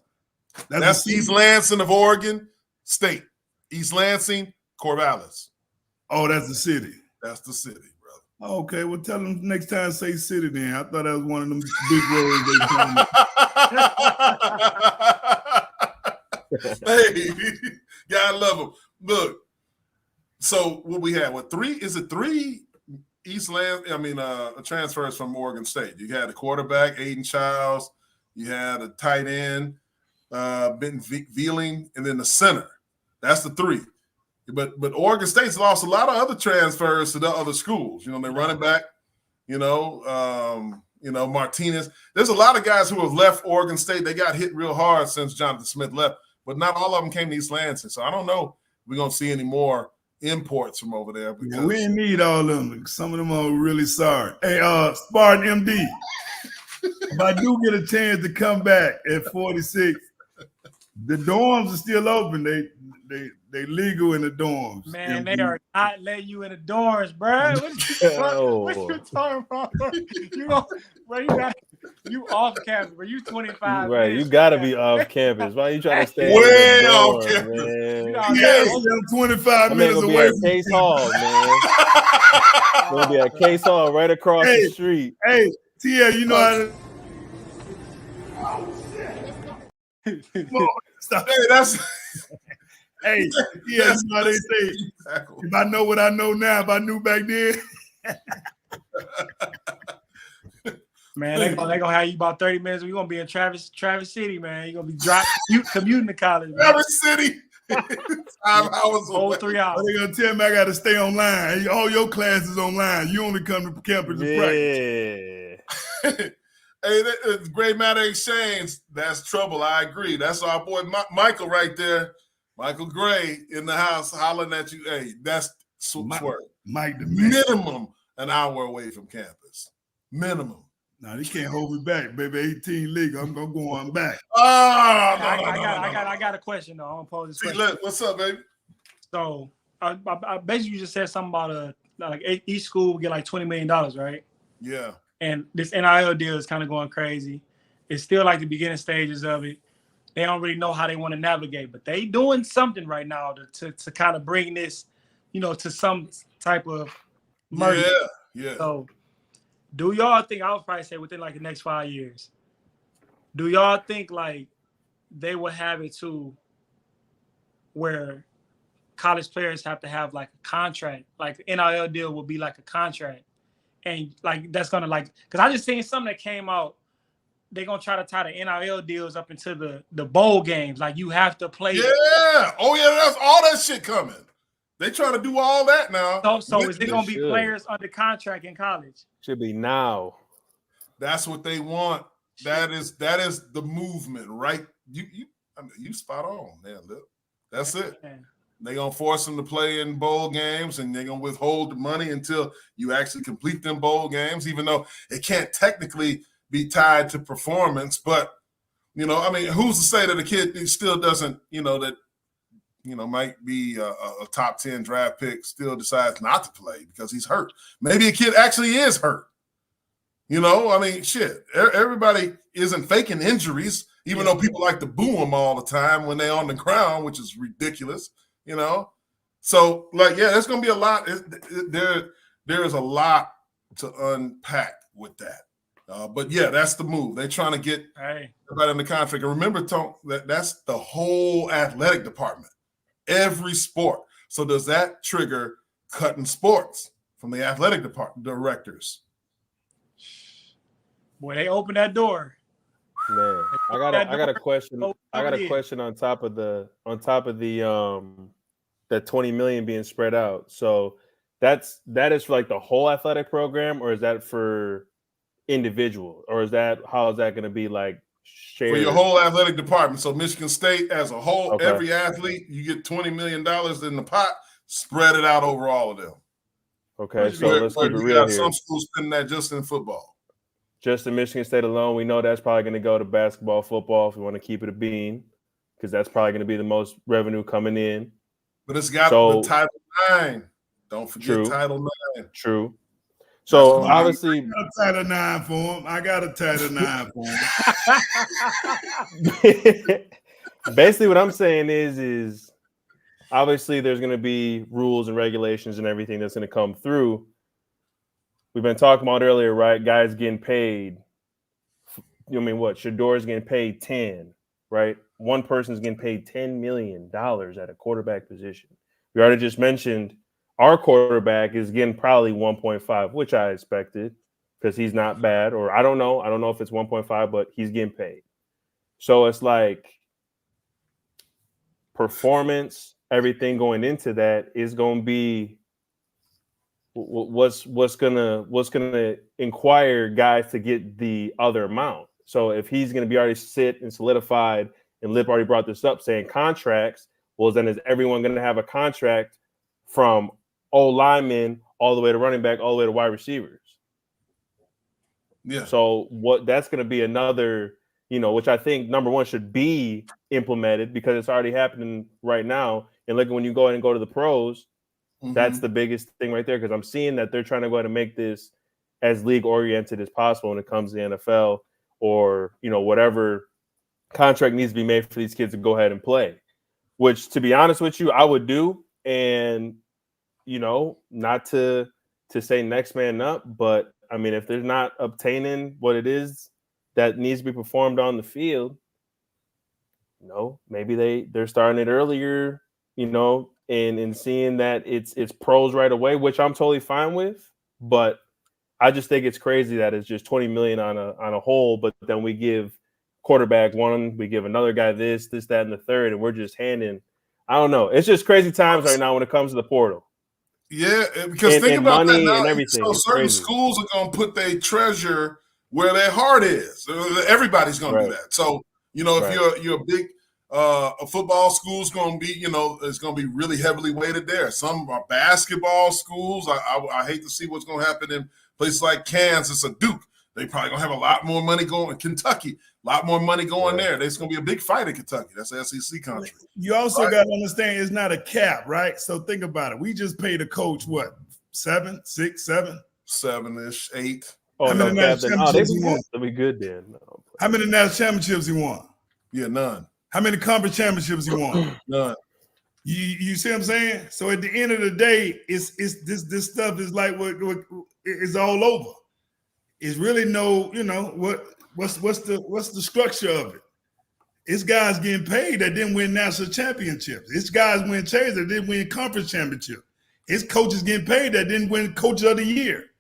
That's East Lansing of Oregon State. East Lansing, Corvallis. Oh, that's the city. That's the city. Okay, well, tell them next time say city then. I thought that was one of them big words they told me. Hey, God love them. Look, so what we had, three transfers from Oregon State. You had the quarterback, Aiden Childs. You had a tight end, Ben Vealing, and then the center. That's the 3. But Oregon State's lost a lot of other transfers to the other schools. They're running back, Martinez. There's a lot of guys who have left Oregon State. They got hit real hard since Jonathan Smith left, but not all of them came to East Lansing. So I don't know if we're going to see any more imports from over there. Because we didn't need all of them. Some of them are really sorry. Hey, Spartan MD, if I do get a chance to come back at 46, the dorms are still open. They legal in the dorms. Man, they are not letting you in the dorms, bro. What you talking about? You off campus, bro. You 25. Right, you gotta be off campus. Why you trying to stay way off campus? Man. I'm 25 minutes away from Case Hall, man. Gonna be at Case Hall right across the street. Hey, Tia, you know how to... Stop. Hey, that's... Hey, yeah, you know how they say, if I know what I know now, if I knew back then. Man, they're gonna have you about 30 minutes. We're gonna be in Travis City, man. You're gonna be commuting to college. Man. Travis City. 5 hours away. 3 hours. They're gonna tell me I gotta stay online. All your classes online. You only come to campus to practice. Hey, Gray Matter Exchange, that's trouble. I agree. That's our boy Michael right there. Michael Gray in the house hollering at you. Hey, that's swerve. Mike the man. Minimum an hour away from campus. Minimum. Now they can't hold me back, baby. 18 league. I'm gonna go on back. I got a question though. I'm gonna pose this question. Look, what's up, baby? So I basically you just said something about like each school will get like $20 million, right? Yeah. And this NIL deal is kind of going crazy. It's still like the beginning stages of it. They don't really know how they want to navigate, but they doing something right now to kind of bring this, to some type of merger. Yeah. So do y'all think, I would probably say within like the next 5 years, do y'all think like they will have it to where college players have to have like a contract, like the NIL deal will be like a contract? And like that's gonna because I just seen something that came out. They're gonna try to tie the NIL deals up into the bowl games. Like you have to play. Yeah. Oh yeah, that's all that shit coming. They trying to do all that now. So is it gonna be players under contract in college? Should be now. That's what they want. That is the movement, right? You spot on, man. Look, that's it. They're going to force them to play in bowl games, and they're going to withhold the money until you actually complete them bowl games, even though it can't technically be tied to performance. But, who's to say that a kid still doesn't, might be a top 10 draft pick, still decides not to play because he's hurt. Maybe a kid actually is hurt. Shit. Everybody isn't faking injuries, even though people like to boo them all the time when they're on the ground, which is ridiculous. So there's gonna be a lot. There is a lot to unpack with that. But that's the move. They're trying to get everybody in the contract. And remember, Tom, that's the whole athletic department, every sport. So does that trigger cutting sports from the athletic department directors? Boy, they opened that door. Man, I got a question. I got a question on top of the that 20 million being spread out. So that is for like the whole athletic program, or is that for individual, or how is that going to be like shared? For your whole athletic department. So Michigan State as a whole, every athlete, you get $20 million in the pot, spread it out over all of them. Okay, so let's keep it real here. Some schools spending that just in football. Just in Michigan State alone, we know that's probably going to go to basketball, football, if we want to keep it a bean, because that's probably going to be the most revenue coming in. But it's got the Title IX. Don't forget Title IX. True. So obviously, I got a Title IX for him. I got a Title IX for him. Basically, what I'm saying is obviously there's going to be rules and regulations and everything that's going to come through. We've been talking about earlier, right? Guys getting paid. Shador's getting paid 10, right? One person's getting paid $10 million at a quarterback position. We already just mentioned our quarterback is getting probably 1.5, which I expected because he's not bad. Or I don't know. I don't know if it's 1.5, but he's getting paid. So it's like performance, everything going into that is going to be what's gonna inquire guys to get the other amount. So if he's gonna be already sit and solidified, and Lip already brought this up saying contracts, well then is everyone gonna have a contract from O-linemen all the way to running back, all the way to wide receivers? Yeah. So that's gonna be another, which I think number one should be implemented because it's already happening right now. And look, when you go ahead and go to the pros, that's the biggest thing right there, because I'm seeing that they're trying to go ahead and make this as league oriented as possible when it comes to the NFL or, whatever contract needs to be made for these kids to go ahead and play, which, to be honest with you, I would do. And, not to say next man up, but I mean, if they're not obtaining what it is that needs to be performed on the field, maybe they're starting it earlier, and seeing that it's pros right away, which I'm totally fine with. But I just think it's crazy that it's just 20 million on a whole, but then we give quarterback one, we give another guy this, that, and the third, and we're just handing. I don't know. It's just crazy times right now when it comes to the portal. Yeah, because think about money that now. And everything. So certain schools are going to put their treasure where their heart is. Everybody's going to do Right. that. So, you know, if Right. you're a big a football school's going to be, you know, it's going to be really heavily weighted there. Some are basketball schools. I hate to see what's going to happen in places like Kansas or Duke. They probably going to have a lot more money going. Kentucky, a lot more money going there. There's going to be a big fight in Kentucky. That's SEC country. You also got to understand it's not a cap, right? So think about it. We just paid a coach what, 7, 6, 7, 7-ish, 8. Oh, How no, many national championships he won? They'll be good then. No. How many national championships he won? Yeah, none. How many conference championships he won? None. You see what I'm saying? So at the end of the day, it's this stuff is like what it's all over. It's really no, you know, what's the structure of it? It's guys getting paid that didn't win national championships. It's guys win chairs that didn't win conference championship. It's coaches getting paid that didn't win coach of the year.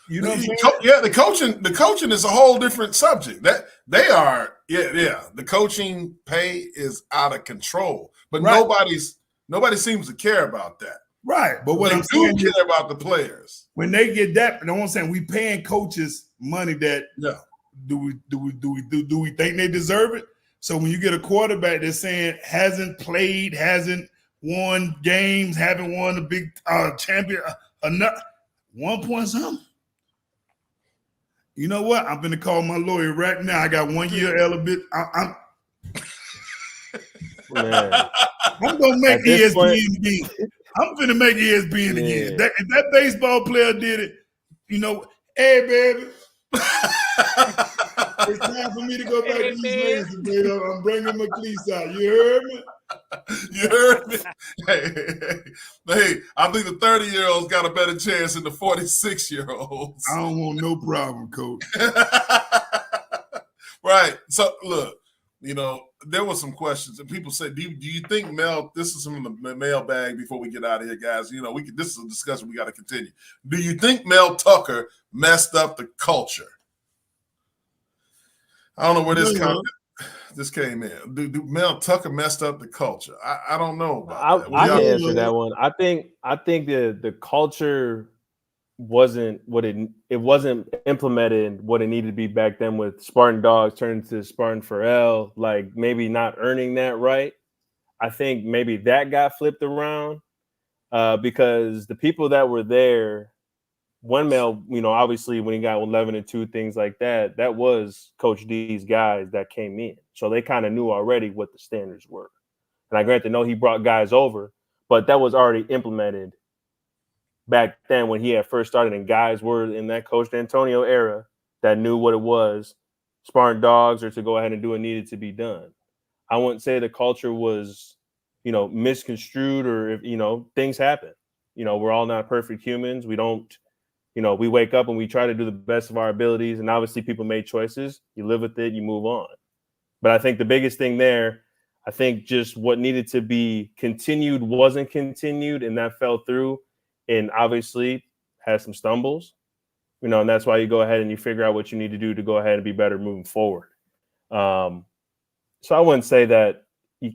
You know what I'm saying? Yeah, the coaching is a whole different subject. That they are, the coaching pay is out of control. But nobody seems to care about that. Right. But what they I'm saying do care about the players. When they get that, and I'm saying we paying coaches money that do we think they deserve it? So when you get a quarterback that's saying hasn't played, hasn't won games, haven't won a big champion, enough 1 point something. You know what? I'm gonna call my lawyer right now. I got 1 year element. I'm gonna make ESPN again. I'm gonna make ESPN again. If that baseball player did it, you know, hey baby, it's time for me to go back to these laces, baby. I'm bringing my cleats out. You heard me? You heard me? Hey, I think the 30-year-olds got a better chance than the 46-year-olds. I don't want no problem, coach. Right. So look, you know, there were some questions, and people said, "Do you think Mel?" This is some of the mailbag before we get out of here, guys. You know, this is a discussion we got to continue. Do you think Mel Tucker messed up the culture? I don't know where this came in. Do Mel Tucker messed up the culture? I don't know about that. I can answer that one. I think the culture wasn't what it wasn't implemented what it needed to be back then with Spartan Dawgs turning to Spartan Pharrell, like maybe not earning that right. I think maybe that got flipped around because the people that were there, one Mel, you know, obviously when he got 11-2, things like that, that was Coach D's guys that came in. So they kind of knew already what the standards were. And I granted, no, he brought guys over, but that was already implemented back then when he had first started, and guys were in that Coach Antonio era that knew what it was, Spartan Dawgs, or to go ahead and do what needed to be done. I wouldn't say the culture was, you know, misconstrued, or if, you know, things happen. You know, we're all not perfect humans. We don't, you know, we wake up and we try to do the best of our abilities, and obviously people made choices. You live with it, you move on. But I think the biggest thing there, I think just what needed to be continued wasn't continued, and that fell through. And obviously had some stumbles, you know, and that's why you go ahead and you figure out what you need to do to go ahead and be better moving forward. So I wouldn't say that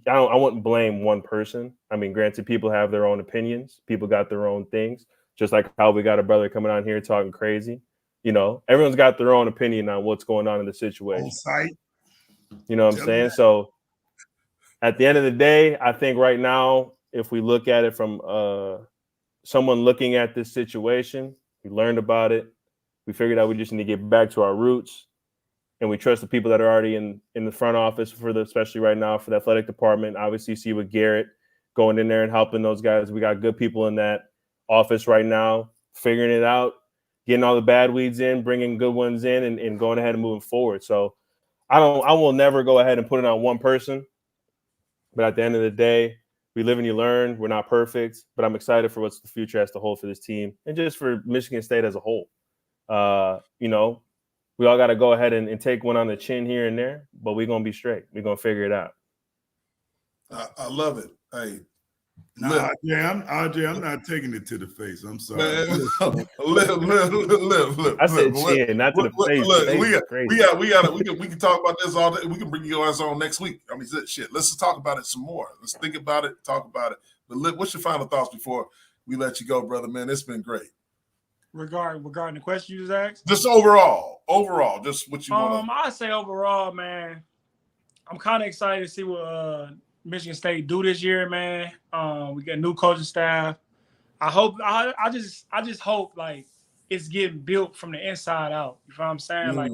I wouldn't blame one person. I mean, granted, people have their own opinions. People got their own things, just like how we got a brother coming on here talking crazy. You know, everyone's got their own opinion on what's going on in the situation. You know what I'm saying? So at the end of the day, I think right now, if we look at it from someone looking at this situation, we learned about it. We figured out we just need to get back to our roots, and we trust the people that are already in the front office especially right now for the athletic department. Obviously, you see with Garrett going in there and helping those guys. We got good people in that office right now, figuring it out, getting all the bad weeds in, bringing good ones in, and going ahead and moving forward. So I will never go ahead and put it on one person, but at the end of the day, we live and you learn. We're not perfect, but I'm excited for what the future has to hold for this team and just for Michigan State as a whole. You know, we all got to go ahead and take one on the chin here and there, but we're going to be straight. We're going to figure it out. I love it. Hey, RJ, I'm not taking it to the face. I'm sorry. Look. I said chin, not to the face. We can talk about this all day. We can bring you guys on next week. I mean, shit. Let's just talk about it some more. Let's think about it, talk about it. But what's your final thoughts before we let you go, brother? Man, it's been great. Regarding the question you just asked? Just overall, just what you want. I say overall, man, I'm kind of excited to see what Michigan State do this year, man. We got new coaching staff. I just hope like it's getting built from the inside out. You know what I'm saying? Like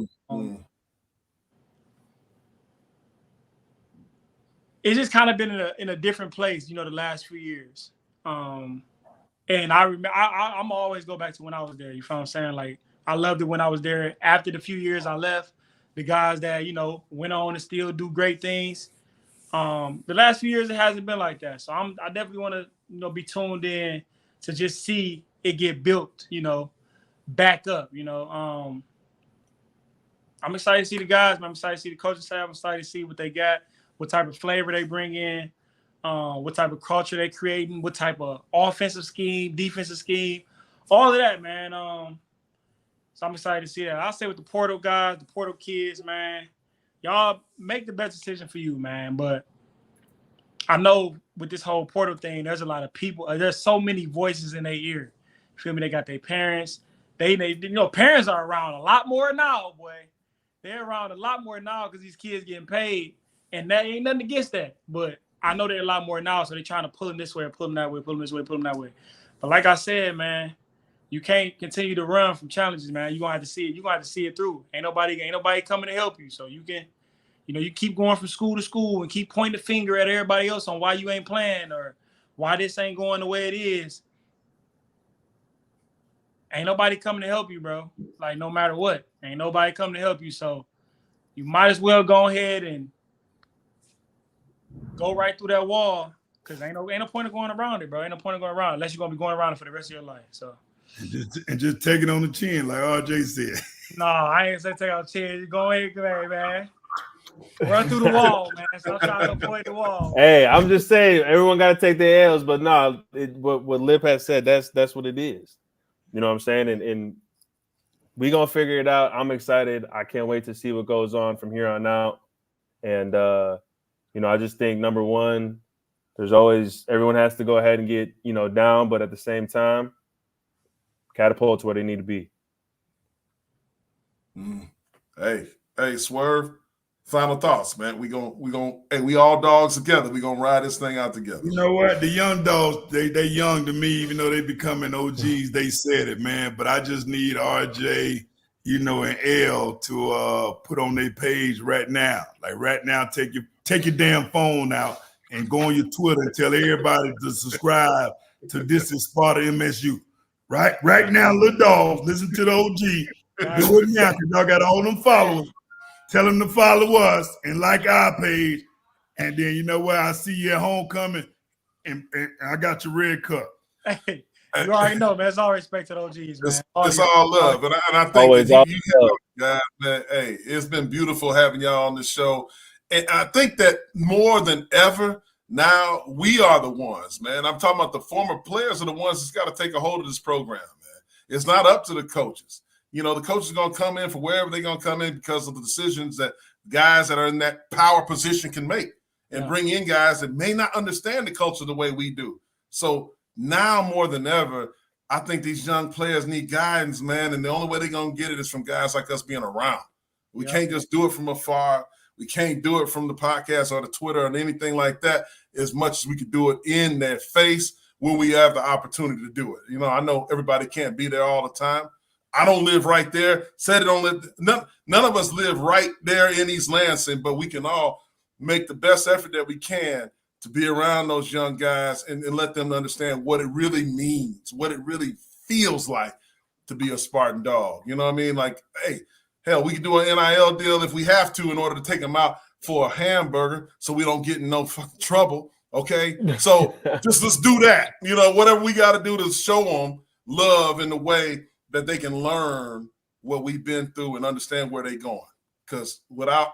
it's just kind of been in a different place, the last few years. And I remember, I'm always go back to when I was there. You know what I'm saying? Like, I loved it when I was there. After the few years I left, the guys that, went on to still do great things. The last few years, it hasn't been like that. So I definitely want to, be tuned in to just see it get built, back up, I'm excited to see the guys, man. I'm excited to see the coaching staff. I'm excited to see what they got, what type of flavor they bring in. What type of culture they creating, what type of offensive scheme, defensive scheme, all of that, man. So I'm excited to see that. I'll say with the portal guys, the portal kids, man, y'all make the best decision for you, man. But I know with this whole portal thing, there's a lot of people. There's so many voices in their ear. You feel me? They got their parents. They parents are around a lot more now, boy. They're around a lot more now because these kids getting paid, and that ain't nothing against that, but I know they're a lot more now, so they're trying to pull them this way, pull them that way, pull them this way, pull them that way. But like I said, man, you can't continue to run from challenges, man. You're gonna have to see it. You're gonna have to see it through. Ain't nobody coming to help you. So you can, you keep going from school to school and keep pointing the finger at everybody else on why you ain't playing or why this ain't going the way it is. Ain't nobody coming to help you, bro. Like, no matter what, ain't nobody coming to help you. So you might as well go ahead and go right through that wall, because ain't no point of going around it, bro. Ain't no point of going around it unless you're gonna be going around it for the rest of your life. So and just take it on the chin, like RJ said. No, I ain't say take on the chin. You go ahead, man. Run through the wall, man. Stop trying to avoid the wall. Hey, I'm just saying, everyone got to take their L's, but no, what Lip has said, that's what it is. You know what I'm saying? And we gonna figure it out. I'm excited. I can't wait to see what goes on from here on out. And I just think, number one, everyone has to go ahead and get, down, but at the same time, catapult to where they need to be. Hey, Swerve, final thoughts, man. We all dogs together. We gonna ride this thing out together. You know what? The young dogs, they young to me, even though they becoming OGs, they said it, man. But I just need RJ, and L to put on their page right now. Like right now, take your damn phone out and go on your Twitter and tell everybody to subscribe to This is Sparta MSU. Right now, little dogs, listen to the OG. Do it now, because y'all got all them followers. Tell them to follow us and like our page. And then, you know what? I see you at homecoming, and I got your red cup. Hey, you already know, man. It's all respect to the OGs, man. It's all love. And I think always that you guys, man, hey, it's been beautiful having y'all on the show. And I think that more than ever, now we are the ones, man. I'm talking about the former players are the ones that's got to take a hold of this program, man. It's not up to the coaches. The coaches are going to come in for wherever they're going to come in because of the decisions that guys that are in that power position can make and bring in guys that may not understand the culture the way we do. So now more than ever, I think these young players need guidance, man. And the only way they're going to get it is from guys like us being around. We can't just do it from afar. We can't do it from the podcast or the Twitter or anything like that as much as we could do it in their face when we have the opportunity to do it. I know everybody can't be there all the time. I don't live right there. None of us live right there in East Lansing, but we can all make the best effort that we can to be around those young guys and let them understand what it really means, what it really feels like to be a Spartan Dawg. You know what I mean? Like, hey, hell, we can do an NIL deal if we have to in order to take them out for a hamburger so we don't get in no fucking trouble, okay? So let's do that. Whatever we got to do to show them love in the way that they can learn what we've been through and understand where they're going. Because without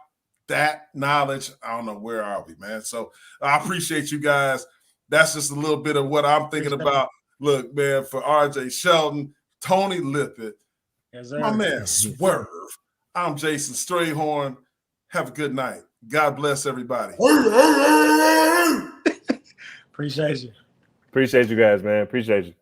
that knowledge, I don't know, where are we, man? So I appreciate you guys. That's just a little bit of what I'm thinking about. Look, man, for RJ Shelton, Tony Lippett, my man Swerve, I'm Jason Strayhorn. Have a good night. God bless everybody. Appreciate you. Appreciate you guys, man. Appreciate you.